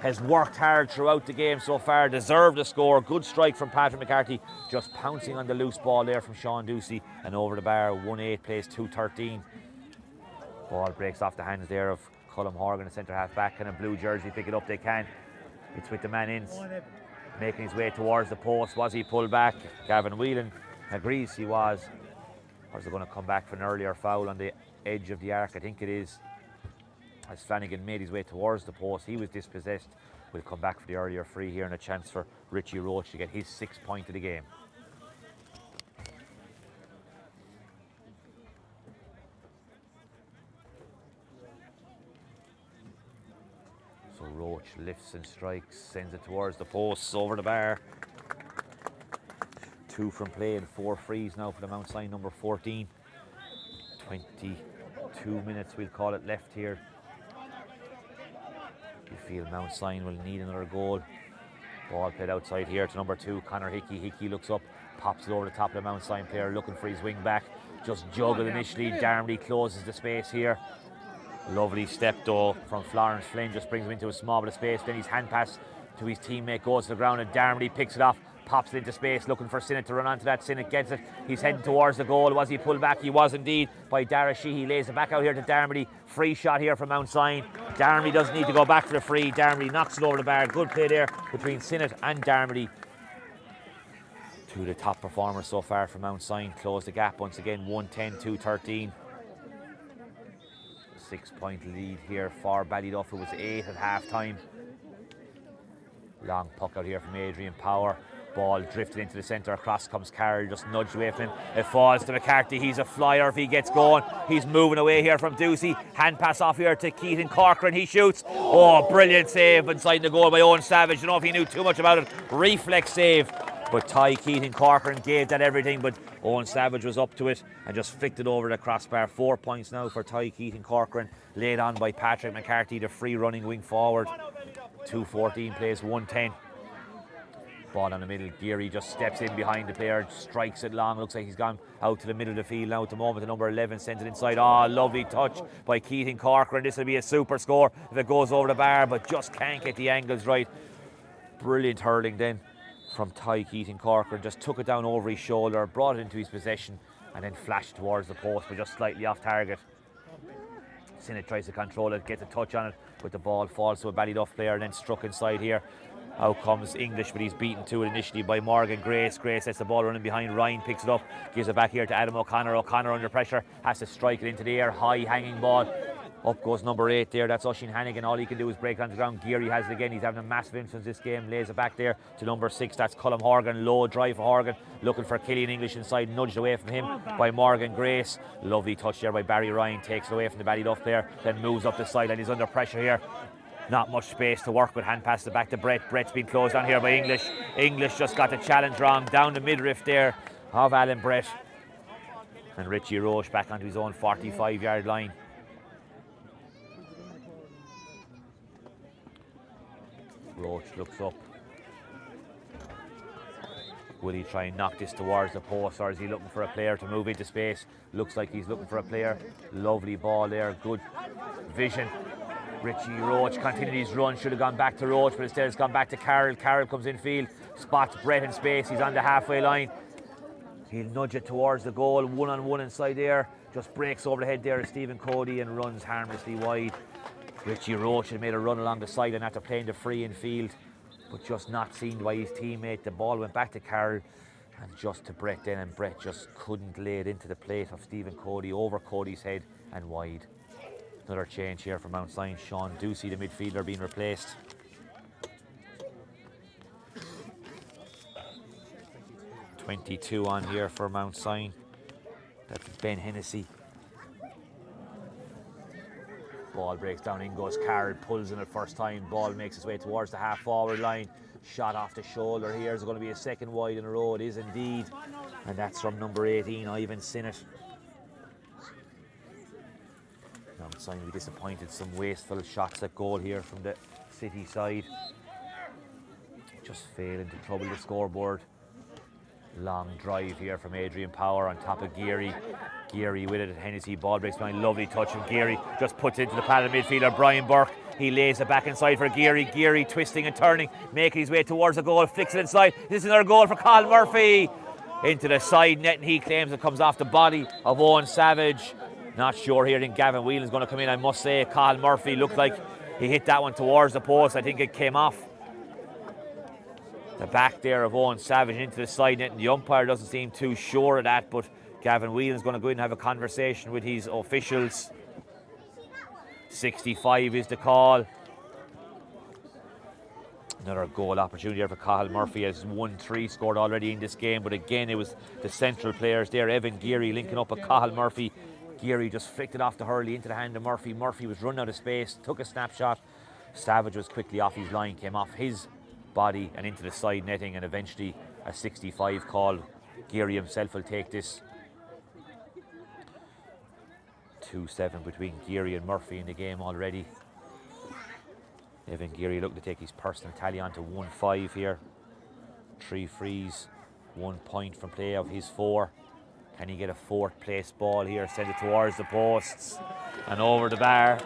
S1: Has worked hard throughout the game so far, deserved a score. Good strike from Patrick McCarthy, just pouncing on the loose ball there from Sean Ducey, and over the bar. 1-8 plays 2-13. Ball breaks off the hands there of Colm Horgan, the centre half back, and a blue jersey pick it up they can. It's with the man in, making his way towards the post. Was he pulled back? Gavin Whelan agrees he was. Or is it going to come back for an earlier foul on the edge of the arc? I think it is. As Flanagan made his way towards the post, he was dispossessed. We'll come back for the earlier free here, and a chance for Richie Roach to get his 6th point of the game. So Roach lifts and strikes, sends it towards the posts, over the bar. 2 from play and 4 frees now for the Mount Sion number 14. 22 minutes, we'll call it, left here. You feel Mount Sion will need another goal. Ball played outside here to number 2, Conor Hickey. Hickey looks up, pops it over the top of the Mount Sion player, looking for his wing back. Just juggled initially. Darmody closes the space here. Lovely step though from Florence Flynn, just brings him into a small bit of space. Then his hand pass to his teammate goes to the ground, and Darmody picks it off, pops it into space, looking for Sinnott to run onto that. Sinnott gets it. He's heading towards the goal. Was he pulled back? He was indeed by Dara Sheehy. Lays it back out here to Darmody. Free shot here from Mount Sion. Darmody doesn't need to go back for the free. Darmody knocks it over the bar. Good play there between Sinnott and Darmody. Two of the top performers so far from Mount Sion. Close the gap once again. 1-10-2-13. 6-point lead here for Ballyduff. It was 8 at half time. Long puck out here from Adrian Power. Ball drifted into the centre. Across comes Carroll, just nudged away from him. It falls to McCarthy. He's a flyer if he gets going. He's moving away here from Ducey. Hand pass off here to Keaton Corcoran. He shoots. Oh, brilliant save inside the goal by Owen Savage. I don't know if he knew too much about it. Reflex save. But Ty Keaton Corcoran gave that everything, but Owen Savage was up to it and just flicked it over the crossbar. 4 points now for Ty Keaton Corcoran, laid on by Patrick McCarthy, the free running wing forward. 2:14 plays 1:10. Ball down the middle. Geary just steps in behind the player, strikes it long. Looks like he's gone out to the middle of the field now at the moment. The number 11 sends it inside. Oh, lovely touch by Keaton Corcoran. This will be a super score if it goes over the bar, but just can't get the angles right. Brilliant hurling then from Ty Keaton Corcoran. Just took it down over his shoulder, brought it into his possession, and then flashed towards the post, but just slightly off target. Sinnott tries to control it, gets a touch on it, but the ball falls to a Ballyduff player and then struck inside here. Out comes English, but he's beaten to it initially by Morgan Grace. Grace lets the ball running behind. Ryan picks it up, gives it back here to Adam O'Connor. O'Connor under pressure, has to strike it into the air. High hanging ball. Up goes number 8 there. That's Oisin Hannigan. All he can do is break on the ground. Geary has it again. He's having a massive influence this game. Lays it back there to number 6. That's Colm Horgan. Low drive for Horgan. Looking for Killian English inside. Nudged away from him by Morgan Grace. Lovely touch there by Barry Ryan. Takes it away from the Ballyduff player. Then moves up the side and he's under pressure here. Not much space to work with. Hand pass it back to Brett. Brett's been closed down here by English. English just got the challenge wrong. Down the midriff there of Alan Brett. And Richie Roche back onto his own 45-yard line. Roach looks up. Will he try and knock this towards the post, or is he looking for a player to move into space? Looks like he's looking for a player. Lovely ball there, good vision Richie Roach continued his run, should have gone back to Roach, but instead it's gone back to Carroll. Carroll comes in field, spots Brett in space, he's on the halfway line. He'll nudge it towards the goal, one-on-one inside there, just breaks over the head there of Stephen Cody and runs harmlessly wide. Richie Roach had made a run along the sideline after playing the free in field, but just not seen by his teammate. The ball went back to Carroll and just to Brett then, and Brett just couldn't lay it into the plate of Stephen Cody, over Cody's head and wide. Another change here for Mount Sion. Sean Ducey, the midfielder, being replaced. .22 on here for Mount Sion. That's Ben Hennessy. Ball breaks down, in goes Carroll, pulls in it first time. Ball makes its way towards the half-forward line. Shot off the shoulder here. Is going to be a second wide in a row. It is indeed. And that's from number 18, Ivan Sinnott. Mount Sion will be disappointed. Some wasteful shots at goal here from the City side. Just failing to trouble the scoreboard. Long drive here from Adrian Power on top of Geary. Geary with it at Hennessy. Ball breaks behind. Lovely touch from Geary. Just puts it into the padded midfielder, Brian Burke. He lays it back inside for Geary. Geary twisting and turning, making his way towards the goal. Flicks it inside. This is another goal for Colin Murphy. Into the side net, and he claims it comes off the body of Owen Savage. Not sure here. I think Gavin Whelan's going to come in. I must say, Colin Murphy looked like he hit that one towards the post. I think it came off the back there of Owen Savage into the side net, and the umpire doesn't seem too sure of that, but Gavin Whelan's going to go in and have a conversation with his officials. 65 is the call. Another goal opportunity here for Cathal Murphy, has 1-3 scored already in this game, but again it was the central players there. Evan Geary linking up with Cathal Murphy. Geary just flicked it off the hurley into the hand of Murphy. Murphy was running out of space, took a snapshot. Savage was quickly off his line, came off his body and into the side netting, and eventually a 65 call. Geary himself will take this. 2-7 between Geary and Murphy in the game already. Evan Geary looking to take his personal tally on to 1-5 here. 3 frees, 1 point from play of his 4. Can he get a 4th place ball here? Send it towards the posts and over the bar.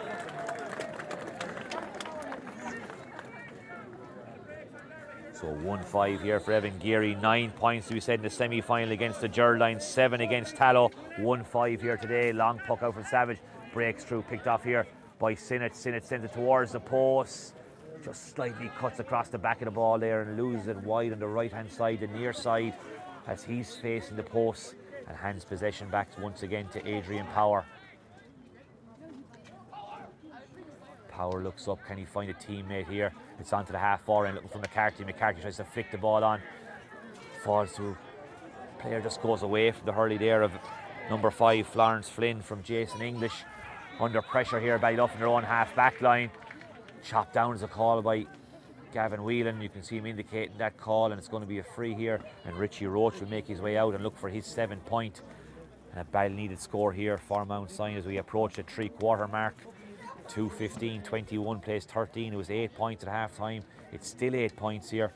S1: So 1-5 here for Evan Geary. 9 points to be said in the semi-final against the Gerline. 7 against Tallow. 1-5 here today. Long puck out from Savage. Breaks through, picked off here by Sinnott. Sinnott sends it towards the post. Just slightly cuts across the back of the ball there and loses it wide on the right-hand side, the near side, as he's facing the post, and hands possession back once again to Adrian Power. Power looks up, can he find a teammate here? It's onto the half forward and looking for McCarthy. McCarthy tries to flick the ball on. Falls through. Player just goes away from the hurley there of number 5, Florence Flynn from Jason English. Under pressure here, Ballyduff in their own half back line. Chopped down as a call by Gavin Whelan. You can see him indicating that call, and it's going to be a free here. And Richie Roach will make his way out and look for his 7th point. And a badly needed score here for Mount Sion as we approach the 3-quarter mark. 2:15, 21 plays 13. It was 8 points at half time. It's still 8 points here.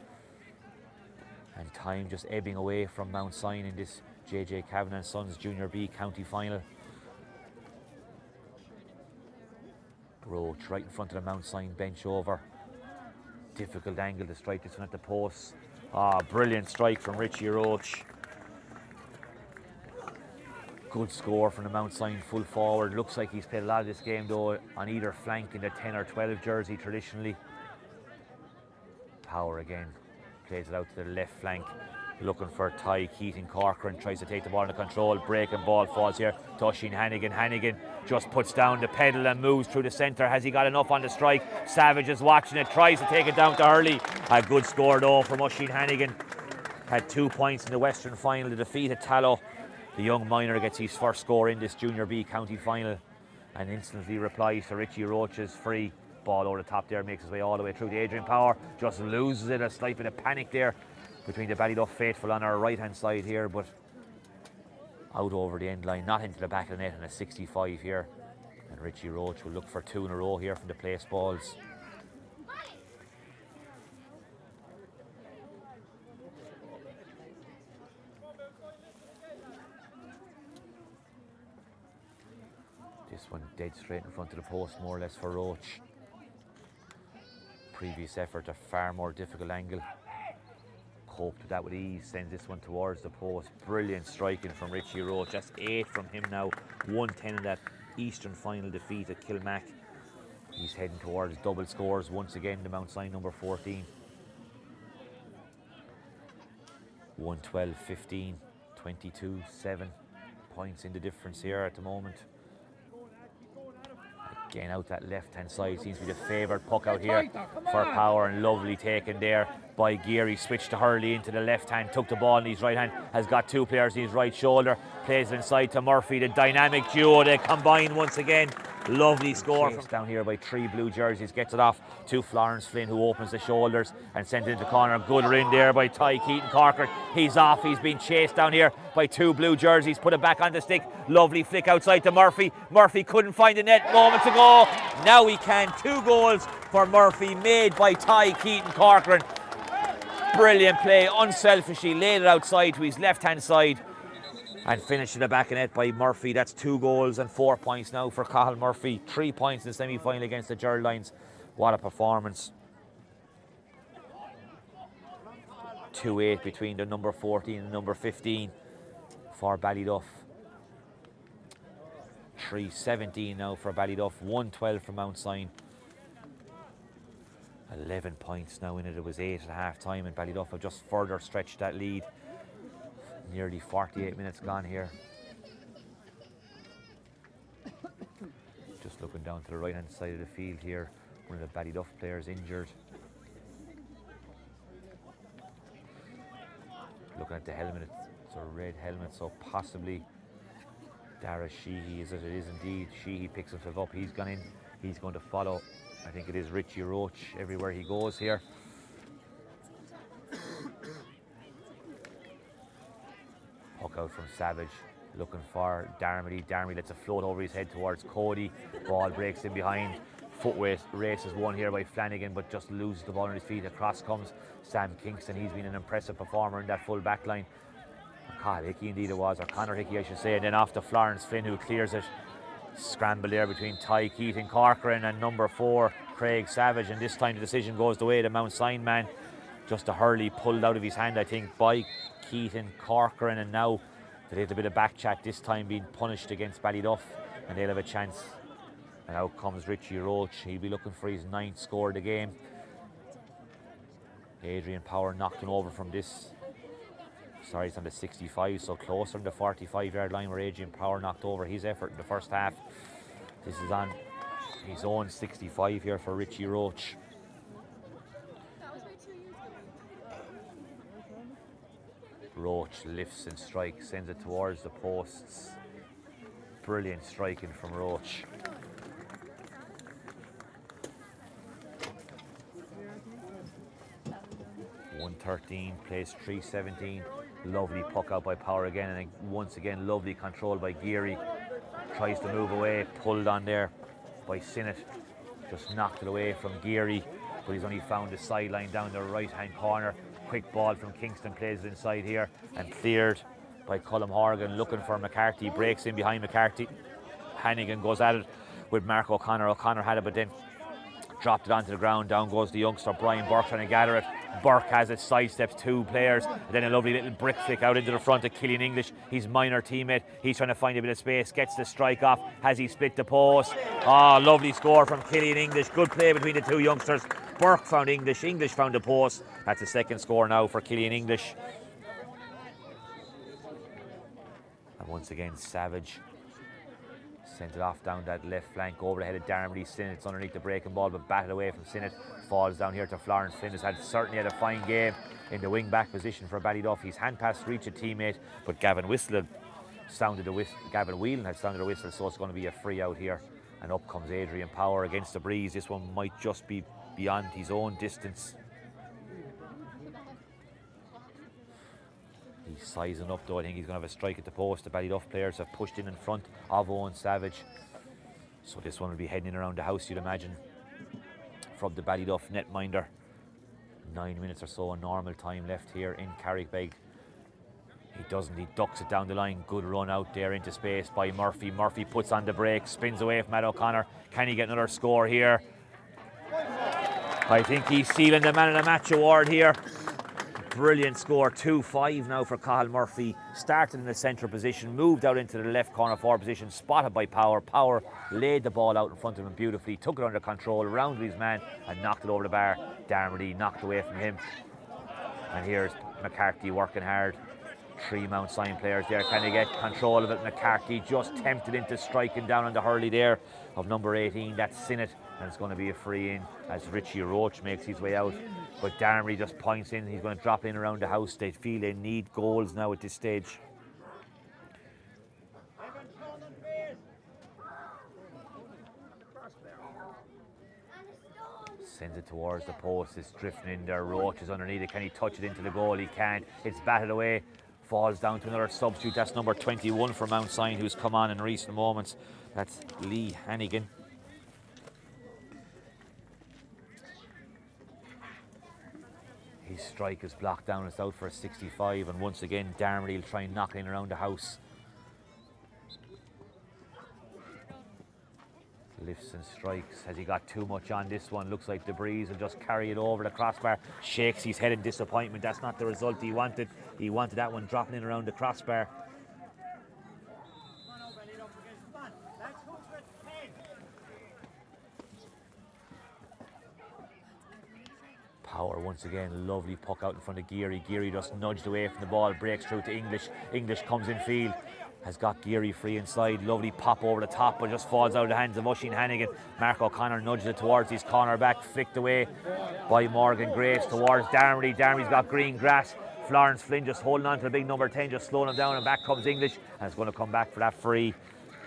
S1: And time just ebbing away from Mount Sion in this JJ Kavanagh and Sons Junior B county final. Roach right in front of the Mount Sion bench over. Difficult angle to strike this one at the post. Brilliant strike from Richie Roach. Good score from the Mount Sion full forward. Looks like he's played a lot of this game though on either flank in the 10 or 12 jersey traditionally. Power again plays it out to the left flank, looking for Ty Keating Corcoran, tries to take the ball under control. Breaking ball falls here to Oisin Hannigan. Hannigan just puts down the pedal and moves through the centre. Has he got enough on the strike? Savage is watching it, tries to take it down to Hurley. A good score though from Oisin Hannigan. Had 2 points in the Western final to defeat at Tallow. The young minor gets his first score in this Junior B county final and instantly replies to Richie Roach's free. Ball over the top there, makes his way all the way through to Adrian Power. Just loses it, a slight bit of panic there between the Ballyduff faithful on our right hand side here, but out over the end line, not into the back of the net, and a 65 here. And Richie Roach will look for 2 in a row here from the place balls. This one dead straight in front of the post, more or less, for Roach. Previous effort, a far more difficult angle. Coped with that with ease, sends this one towards the post. Brilliant striking from Richie Roach. That's 8 from him now. 1-10 in that Eastern final defeat at Kilmac. He's heading towards double scores once again, the Mount Sion number 14. 1-12, 15, 22, 7 points in the difference here at the moment. Again, out that left-hand side seems to be the favoured puck out here for Power, and lovely taken there by Geary. Switched to Hurley into the left hand, took the ball in his right hand, has got two players in his right shoulder, plays it inside to Murphy. The dynamic duo, they combine once again. Lovely score from down here by 3 blue jerseys. Gets it off to Florence Flynn, who opens the shoulders and sends it into corner. Good in there by Ty Keaton Corcoran. He's off. He's been chased down here by 2 blue jerseys. Put it back on the stick. Lovely flick outside to Murphy. Murphy couldn't find the net moments ago. Now he can. 2 goals for Murphy, made by Ty Keaton Corcoran. Brilliant play. Unselfishly laid it outside to his left-hand side and finished in the back of net by Murphy. That's 2 goals and 4 points now for Cathal Murphy. 3 points in the semi-final against the Gerald Lions. What a performance. 2-8 between the number 14 and number 15 for Ballyduff. 3-17 now for Ballyduff. 1-12 for Mount Sion. 11 points now in it. It was 8 at half time, and Ballyduff have just further stretched that lead. Nearly 48 minutes gone here. Just looking down to the right hand side of the field here, one of the Ballyduff players injured. Looking at the helmet, it's a red helmet, so possibly Dara Sheehy. Is it? It is indeed. Sheehy picks himself up. He's gone in. He's going to follow. I think it is Richie Roach everywhere he goes here. Puck out from Savage, looking for Darmody. Darmody lets it float over his head towards Cody. Ball breaks in behind. Footway race is won here by Flanagan, but just loses the ball on his feet. Across comes Sam Kingston. He's been an impressive performer in that full back line. Kyle Hickey indeed it was, or Conor Hickey I should say, and then off to Florence Flynn, who clears it. Scramble there between Ty Keaton Corcoran and number 4 Craig Savage, and this time the decision goes the way of the Mount Sion man. Just a Hurley pulled out of his hand, I think, by Keaton Corcoran, and now they had a bit of back chat, this time being punished against Ballyduff, and they'll have a chance. And out comes Richie Roach. He'll be looking for his 9th score of the game. Adrian Power knocked him over from this. Sorry, it's on the 65, so closer to the 45-yard line where Adrian Power knocked over his effort in the first half. This is on his own 65 here for Richie Roach. Roach lifts and strikes, sends it towards the posts. Brilliant striking from Roach. .113 plays 3:17. Lovely puck out by Power again, and once again lovely control by Geary. Tries to move away, pulled on there by Sinnott. Just knocked it away from Geary, but he's only found the sideline down the right hand corner. Quick ball from Kingston, plays it inside here and cleared by Cullum Horgan, looking for McCarthy. Breaks in behind McCarthy. Hannigan goes at it with Mark O'Connor. O'Connor had it, but then dropped it onto the ground. Down goes the youngster Brian Burke trying to gather it. Burke has it, sidesteps 2 players, and then a lovely little brick flick out into the front of Killian English, his minor teammate. He's trying to find a bit of space, gets the strike off. Has he split the post? Lovely score from Killian English. Good play between the 2 youngsters. Burke found English, English found the post. That's the 2nd score now for Killian English. And once again Savage sent it off down that left flank over the head of Darmody. Sinnott's underneath the breaking ball, but batted away from Sinnott. Falls down here to Florence Flynn. Has certainly had a fine game in the wing back position for Ballyduff. His hand pass reached a teammate, but Gavin Whelan had sounded a whistle, so it's going to be a free out here. And up comes Adrian Power against the breeze. This one might just be beyond his own distance. He's sizing up though. I think he's going to have a strike at the post. The Ballyduff players have pushed in front of Owen Savage, so this one will be heading around the house, you'd imagine, from the Ballyduff netminder. 9 minutes or so of normal time left here in Carrickbeg. He doesn't, he ducks it down the line. Good run out there into space by Murphy. Murphy puts on the brakes, spins away from Matt O'Connor. Can he get another score here? I think he's sealing the man of the match award here. Brilliant score, 2-5 now for Cathal Murphy. Started in the central position, moved out into the left corner forward position, spotted by Power. Power laid the ball out in front of him beautifully, took it under control, rounded his man and knocked it over the bar. Darmody knocked away from him. And here's McCarthy working hard. 3 Mount Sion players there. Can they get control of it? McCarthy just tempted into striking down on the hurley there of number 18. That's Sinnott, and it's going to be a free in as Richie Roach makes his way out. But Darmody just points in. He's going to drop in around the house. They feel they need goals now at this stage. Sends it towards the post. It's drifting in there. Roach is underneath it. Can he touch it into the goal? He can't. It's batted away. Falls down to another substitute. That's number 21 for Mount Sion, who's come on in recent moments. That's Lee Hannigan. His strike is blocked down. It's out for a 65. And once again, Darmody will try and knock in around the house. Lifts and strikes. Has he got too much on this one? Looks like DeBreeze will just carry it over the crossbar. Shakes his head in disappointment. That's not the result he wanted. He wanted that one dropping in around the crossbar. Power once again. Lovely puck out in front of Geary. Geary just nudged away from the ball. Breaks through to English. English comes in field. Has got Geary free inside. Lovely pop over the top, but just falls out of the hands of Oisin Hannigan. Mark O'Connor nudges it towards his corner back, flicked away by Morgan Grace towards Darmody. Darmody's got green grass. Florence Flynn just holding on to the big number 10, just slowing him down, and back comes English, and it's going to come back for that free.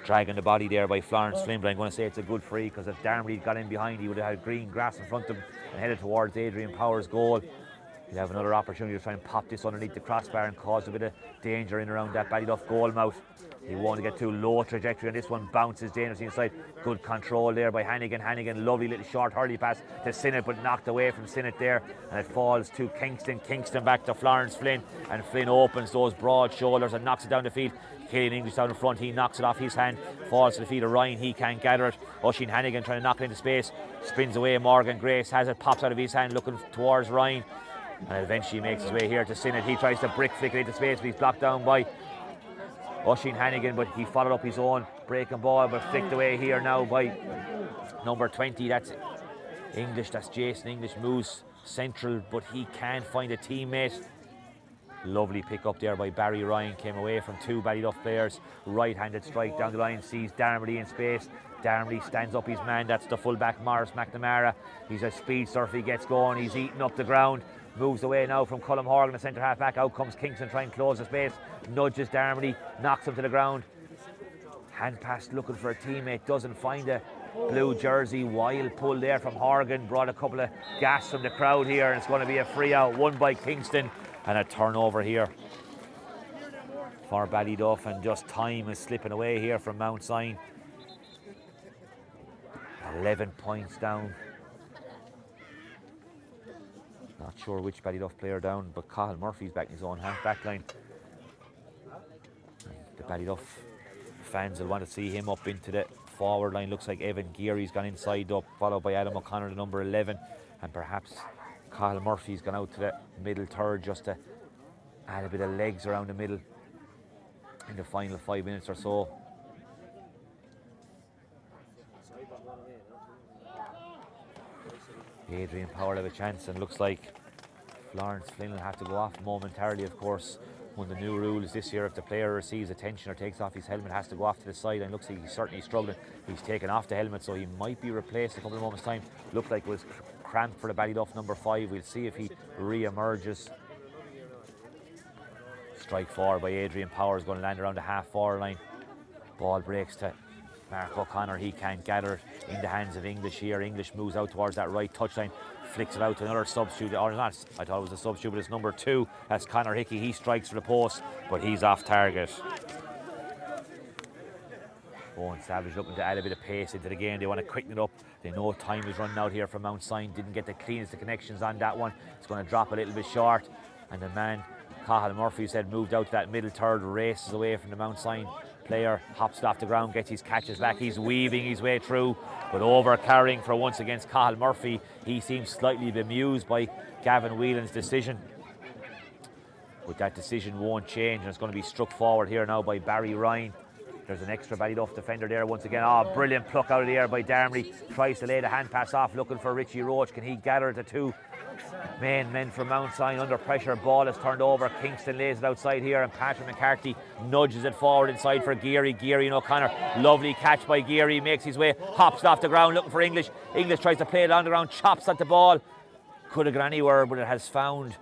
S1: Dragging the body there by Florence Flynn, but I'm going to say it's a good free, because if Darmody got in behind, he would have had green grass in front of him and headed towards Adrian Power's goal. He'll have another opportunity to try and pop this underneath the crossbar and cause a bit of danger in around that Ballyduff goal mouth. He won't get too low trajectory, and this one bounces dangerously inside. Good control there by Hannigan. Hannigan, lovely little short hurley pass to Sinnott, but knocked away from Sinnott there, and it falls to Kingston. Kingston back to Florence Flynn, and Flynn opens those broad shoulders and knocks it down the field. Killian English down in front, he knocks it off his hand, falls to the feet of Ryan, he can't gather it. Oisin Hannigan trying to knock it into space, spins away. Morgan Grace has it, pops out of his hand looking towards Ryan, and eventually makes his way here to Sinnott. He tries to brick flick it into space, but he's blocked down by Oisin Hannigan, but he followed up his own breaking ball, but flicked away here now by number 20. That's English, that's Jason English, moves central, but he can't find a teammate. Lovely pick up there by Barry Ryan, came away from 2 Ballyduff players. Right-handed strike down the line, sees Darmody in space. Darmody stands up his man, that's the fullback Morris McNamara. He's a speed surfer, he gets going, he's eating up the ground. Moves away now from Colm Horgan, the centre half back. Out comes Kingston trying to close the space. Nudges Darmody, knocks him to the ground. Hand pass looking for a teammate, doesn't find a blue jersey. Wild pull there from Horgan, brought a couple of gasps from the crowd here, and it's going to be a free out, won by Kingston, and a turnover here for Ballyduff, and just time is slipping away here from Mount Sion. 11 points down. Not sure which Ballyduff player down, but Cathal Murphy's back in his own half back line. The Ballyduff fans will want to see him up into the forward line. Looks like Evan Geary's gone inside up, followed by Adam O'Connor, the number 11, and perhaps Cathal Murphy's gone out to the middle third just to add a bit of legs around the middle in the final 5 minutes or so. Adrian Power have a chance, and looks like Florence Flynn will have to go off momentarily. Of course, one of the new rules this year, if the player receives attention or takes off his helmet, has to go off to the side, and looks like he's certainly struggling. He's taken off the helmet, so he might be replaced in a couple of moments' time. Looked like it was cramped for the Ballyduff number 5. We'll see if he re-emerges. Strike forward by Adrian Power is going to land around the half-forward line. Ball breaks to Mark O'Connor, he can't gather it in the hands of English here. English moves out towards that right touchline, flicks it out to another substitute, or not, I thought it was a substitute, but it's number 2, that's Conor Hickey. He strikes for the post, but he's off target. Owen Savage looking to add a bit of pace into the game. They want to quicken it up. They know time is running out here from Mount Sion. Didn't get the cleanest of connections on that one. It's going to drop a little bit short, and the man Cathal Murphy said moved out to that middle third, races away from the Mount Sion Player hops off the ground, gets his catches back. He's weaving his way through, but over carrying for once against Cathal Murphy. He seems slightly bemused by Gavin Whelan's decision. But that decision won't change, and it's going to be struck forward here now by Barry Ryan. There's an extra Ballyduff defender there once again. Oh, brilliant pluck out of the air by Darmley. Tries to lay the hand pass off, looking for Richie Roach. Can he gather the two men from Mount Sion under pressure? Ball is turned over. Kingston lays it outside here, and Patrick McCarthy nudges it forward inside for Geary. Geary and O'Connor. Lovely catch by Geary. Makes his way, hops off the ground looking for English. English tries to play it on the ground, chops at the ball. Could have gone anywhere, but it has found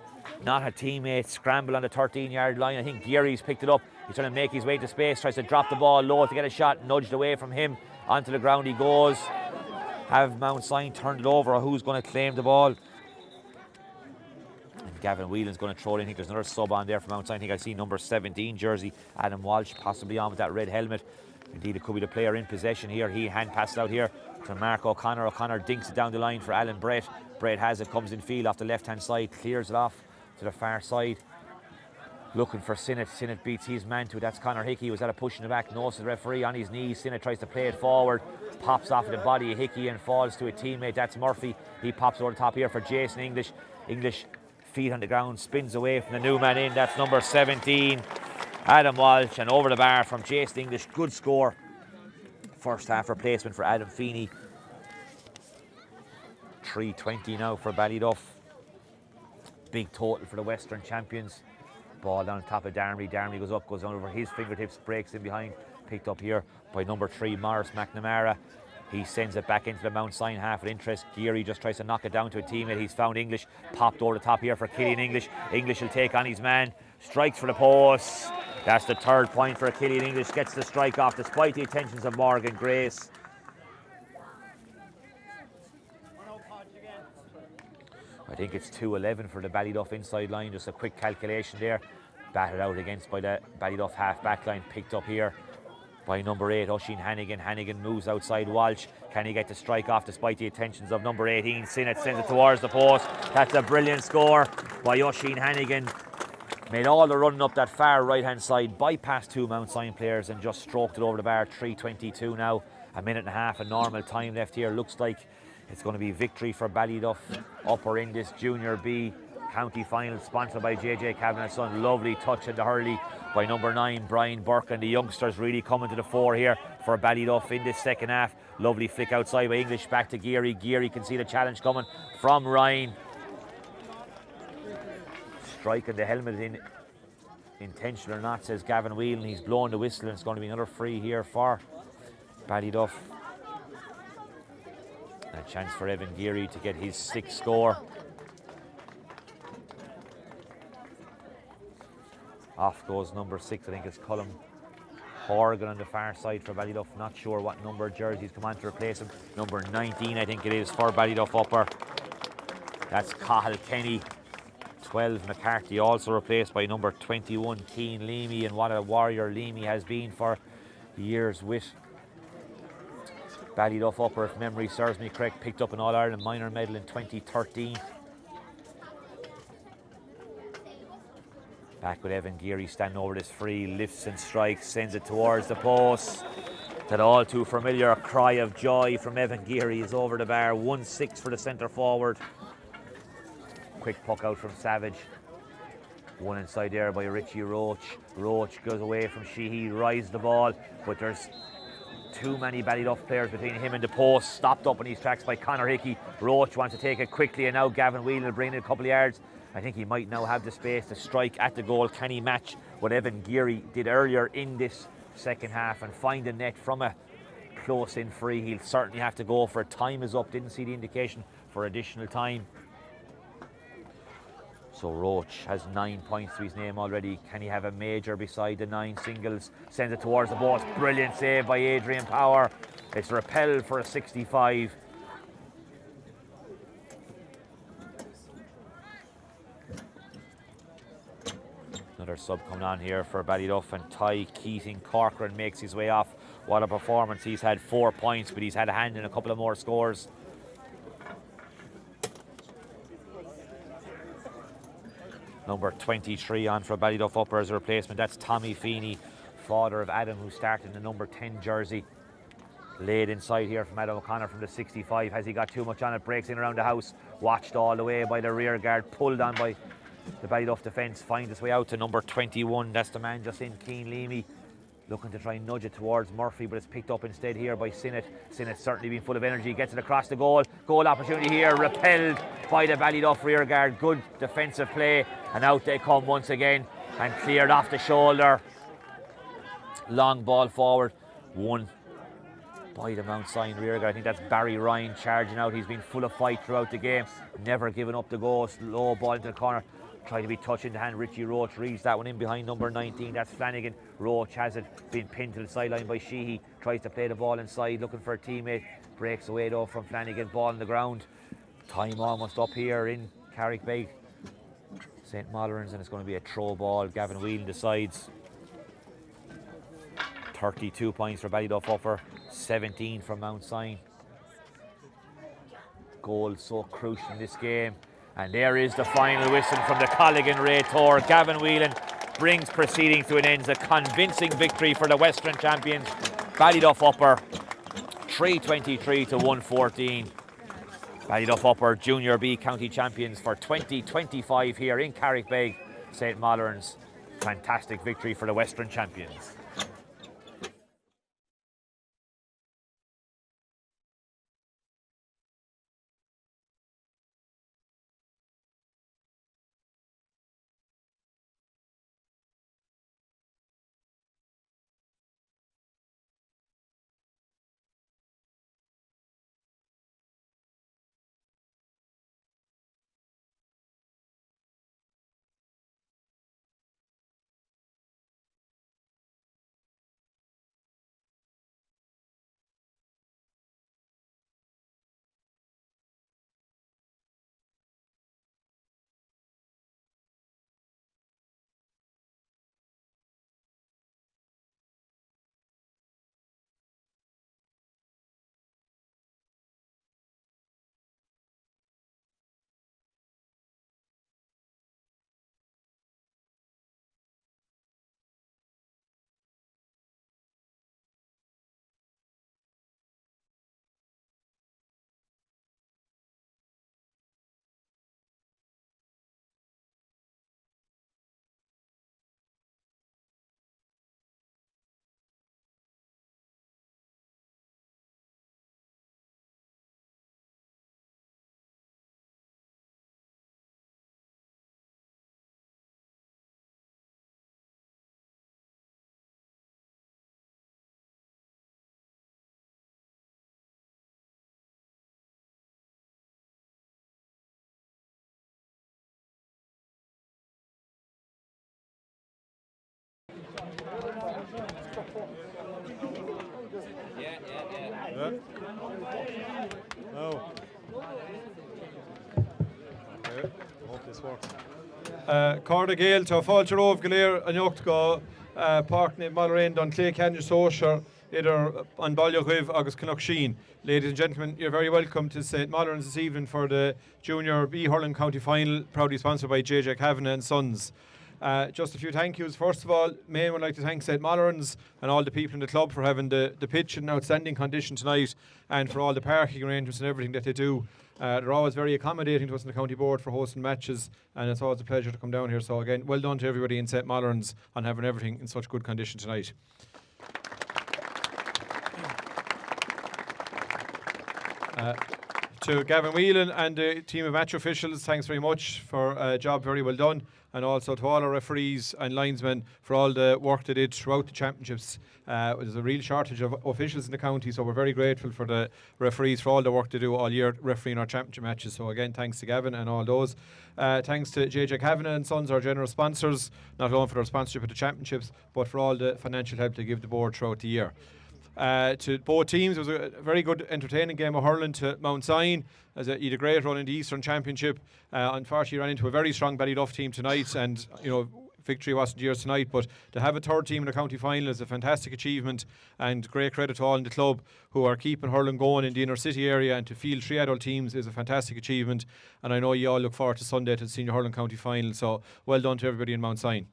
S1: not a teammate. Scramble on the 13-yard line. I think Geary's picked it up. He's trying to make his way to space, tries to drop the ball low to get a shot, nudged away from him. Onto the ground he goes. Have Mount Sion turned it over, or who's going to claim the ball? And Gavin Whelan's going to throw it in. I think there's another sub on there for Mount Sion. I think I see number 17 jersey, Adam Walsh, possibly on with that red helmet. Indeed, it could be the player in possession here. He hand passes out here to Mark O'Connor. O'Connor dinks it down the line for Alan Brett. Brett has it, comes in field off the left-hand side, clears it off to the far side. Looking for Sinnott. Sinnott beats his man to it. That's Conor Hickey. He was at a push in the back. Knows the referee on his knees. Sinnott tries to play it forward. Pops off of the body of Hickey and falls to a teammate. That's Murphy. He pops over the top here for Jason English. English feet on the ground. Spins away from the new man in. That's number 17. Adam Walsh. And over the bar from Jason English. Good score. First half replacement for Adam Feeney. 3:20 now for Ballyduff. Big total for the Western champions. Ball down top of Darmley. Darmley goes up, goes over his fingertips, breaks in behind. Picked up here by number 3, Morris McNamara. He sends it back into the Mount Sion half of interest. Geary just tries to knock it down to a teammate. He's found English. Popped over the top here for Killian English. English will take on his man. Strikes for the post. That's the 3rd point for Killian English. Gets the strike off despite the attentions of Morgan Grace. I think it's 2-11 for the Ballyduff inside line. Just a quick calculation there. Batted out against by the Ballyduff half back line. Picked up here by number 8, Oisin Hannigan. Hannigan moves outside Walsh. Can he get the strike off despite the attentions of number 18? Sinnott sends it towards the post. That's a brilliant score by Oisin Hannigan. Made all the running up that far right hand side. Bypassed 2 Mount Sion players and just stroked it over the bar. 3:22 now. A minute and a half of normal time left here. Looks like it's going to be victory for Ballyduff upper in this Junior B county final, sponsored by JJ Kavanagh's son. Lovely touch in the hurley by number 9, Brian Burke, and the youngsters really coming to the fore here for Ballyduff in this second half. Lovely flick outside by English, back to Geary. Geary can see the challenge coming from Ryan. Striking the helmet in, intentional or not, says Gavin Whelan. He's blowing the whistle, and it's going to be another free here for Ballyduff. A chance for Evan Geary to get his 6th score. Off goes number 6, I think it's Colm Horgan on the far side for Ballyduff. Not sure what number jerseys come on to replace him. Number 19, I think it is, for Ballyduff upper. That's Cathal Kenny. 12, McCarthy, also replaced by number 21, Keane Leamy. And what a warrior Leamy has been for years with Ballyduff upper, if memory serves me correct. Picked up an All-Ireland minor medal in 2013. Back with Evan Geary standing over this free, lifts and strikes, sends it towards the post. That all too familiar cry of joy from Evan Geary is over the bar. 1-6 for the centre forward. Quick puck out from Savage. One inside there by Richie Roach. Roach goes away from Sheehy, rises the ball, but there's too many Ballyduff players between him and the post. Stopped up in his tracks by Conor Hickey. Roach wants to take it quickly, and now Gavin Whelan will bring it a couple of yards. I think he might now have the space to strike at the goal. Can he match what Evan Geary did earlier in this second half and find a net from a close-in free? He'll certainly have to go for it. Time is up. Didn't see the indication for additional time. So Roach has 9 points to his name already. Can he have a major beside the 9 singles? Sends it towards the post. Brilliant save by Adrian Power. It's repelled for a 65. Another sub coming on here for Ballyduff, and Ty Keating Corcoran makes his way off. What a performance. He's had 4 points, but he's had a hand in a couple of more scores. Number 23 on for Ballyduff upper as a replacement. That's Tommy Feeney father of Adam, who started in the number 10 jersey. Laid inside here from Adam O'Connor from the 65. Has he got too much on it? Breaks in around the house. Watched all the way by the rear guard. Pulled on by the Ballyduff defence. Finds his way out to number 21. That's the man just in, Keane Leamy. Looking to try and nudge it towards Murphy, but it's picked up instead here by Sinnott. Sinnott's certainly been full of energy. Gets it across the goal. Goal opportunity here. Repelled by the Ballyduff rear guard. Good defensive play. And out they come once again. And cleared off the shoulder. Long ball forward. One by the Mount Sion rear guard. I think that's Barry Ryan charging out. He's been full of fight throughout the game. Never given up the goal. Low ball into the corner. Trying to be touching the hand. Richie Roach reads that one in behind number 19. That's Flanagan. Roach has it. Been pinned to the sideline by Sheehy. Tries to play the ball inside. Looking for a teammate. Breaks away though from Flanagan. Ball on the ground. Time almost up here in Carrickbeg St. Malorans, and it's going to be a throw ball. Gavin Whelan decides. 32 points for Ballyduff Upper, 17 for Mount Sion. Goal so crucial in this game. And there is the final whistle from the Colligan Ray Tour. Gavin Whelan brings proceedings to an end. A convincing victory for the Western champions, Ballyduff Upper, 323 to 114. Ballyduff Upper Junior B County champions for 2025 here in Carrickbeg St. Malorans. Fantastic victory for the Western champions.
S2: Yeah. No. Okay, hope this works. Carda Gale to Fáilte Rómh Galéir an Jocht go Park na Malrain don Clay Canyon Social either on Ballyduff agus Canuck Sheen. Ladies and gentlemen, you're very welcome to St. Malorans this evening for the Junior B Hurling County Final, proudly sponsored by JJ Kavanagh and Sons. Just a few thank yous. First of all, May would like to thank St. Malorans and all the people in the club for having the pitch in outstanding condition tonight, and for all the parking arrangements and everything that they do. They're always very accommodating to us in the county board for hosting matches, and it's always a pleasure to come down here. So again, well done to everybody in St. Malorans on having everything in such good condition tonight. To Gavin Whelan and the team of match officials, thanks very much for a job very well done, and also to all our referees and linesmen for all the work they did throughout the championships. There's a real shortage of officials in the county, so we're very grateful for the referees for all the work they do all year refereeing our championship matches. So again, thanks to Gavin and all those. Thanks to JJ Kavanagh and Sons, our general sponsors, not only for their sponsorship of the championships, but for all the financial help they give the board throughout the year. To both teams, it was a very good entertaining game of hurling. To Mount Sion, as he had a great run in the Eastern Championship. Unfortunately, ran into a very strong Ballyduff team tonight, and victory wasn't yours tonight, but to have a third team in the county final is a fantastic achievement, and great credit to all in the club who are keeping hurling going in the inner city area, and to field 3 adult teams is a fantastic achievement, and I know you all look forward to Sunday to the senior hurling county final, so well done to everybody in Mount Sion.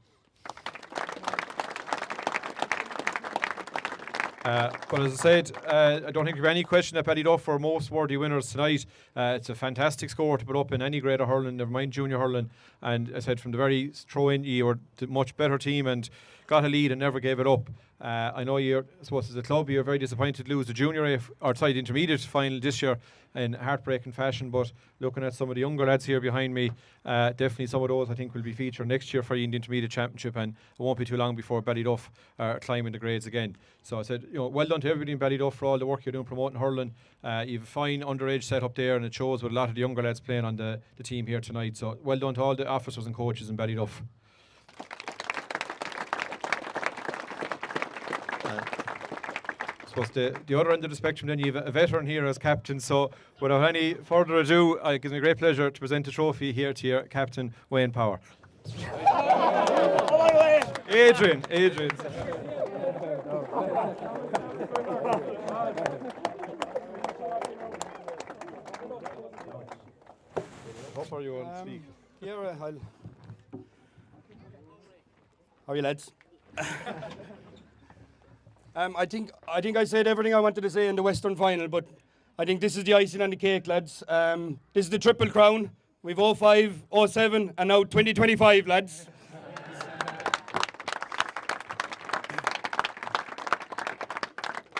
S2: But as I said, I don't think you have any question that Ballyduff are most worthy winners tonight. It's a fantastic score to put up in any grade of hurling, never mind junior hurling. And as I said, from the very throw-in, you were the much better team and got a lead and never gave it up. I know I suppose as a club, you're very disappointed to lose the intermediate final this year in heartbreaking fashion. But looking at some of the younger lads here behind me, definitely some of those I think will be featured next year for you in the intermediate championship, and it won't be too long before Ballyduff are climbing the grades again. So I said, well done to everybody in Ballyduff for all the work you're doing promoting hurling. You've a fine underage set up there, and it shows with a lot of the younger lads playing on the team here tonight. So well done to all the officers and coaches in Ballyduff. I suppose the other end of the spectrum, then you have a veteran here as captain. So without any further ado, it gives me great pleasure to present the trophy here to your captain, Wayne Power. Adrian. How are you on speak?
S3: Yeah, How are you, lads? I think I said everything I wanted to say in the Western final, but I think this is the icing on the cake, lads. This is the triple crown. We've 05, 07, and now 2025, lads.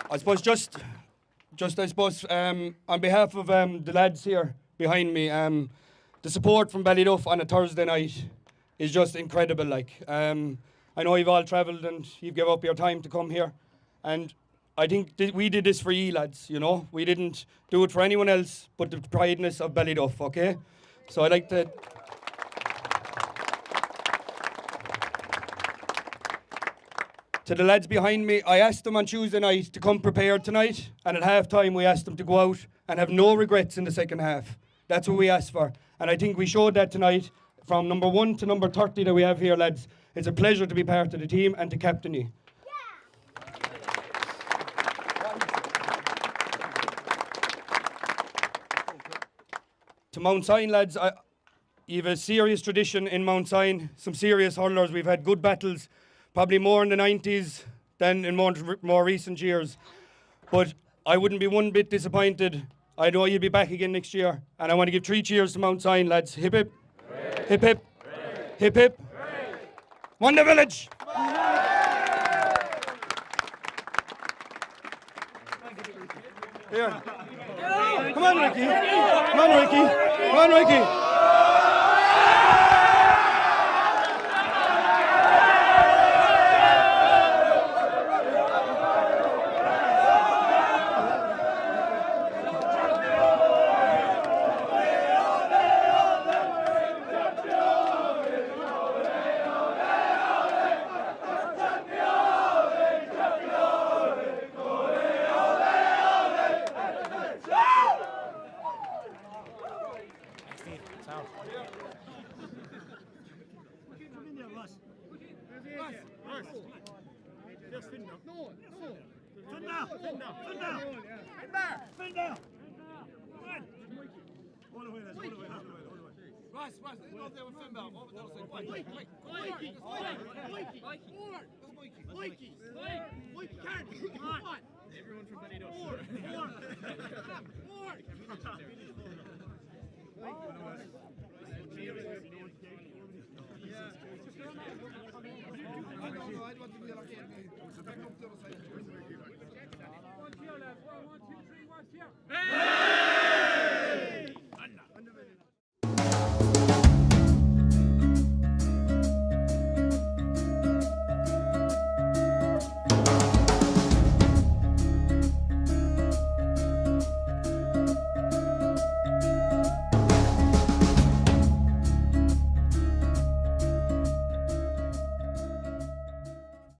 S3: I suppose just on behalf of the lads here behind me, the support from Ballyduff on a Thursday night is just incredible. Like, I know you've all travelled and you've given up your time to come here. And I think we did this for you, lads, We didn't do it for anyone else but the prideness of Ballyduff, okay? So I'd like to... To the lads behind me, I asked them on Tuesday night to come prepared tonight, and at half-time we asked them to go out and have no regrets in the second half. That's what we asked for. And I think we showed that tonight, from number 1 to number 30 that we have here, lads. It's a pleasure to be part of the team and to captain you. To Mount Sion, lads, you have a serious tradition in Mount Sion, some serious hurlers. We've had good battles, probably more in the 90s than in more recent years. But I wouldn't be one bit disappointed. I know you'll be back again next year. And I want to give 3 cheers to Mount Sion, lads. Hip hip. Hooray. Hip hip. Hooray. Hip hip. Hooray. Wonder Village. Here. Come on, Ricky. Come on, Ricky. Come on, Ricky.
S4: Everyone from Ballyduff. Hey!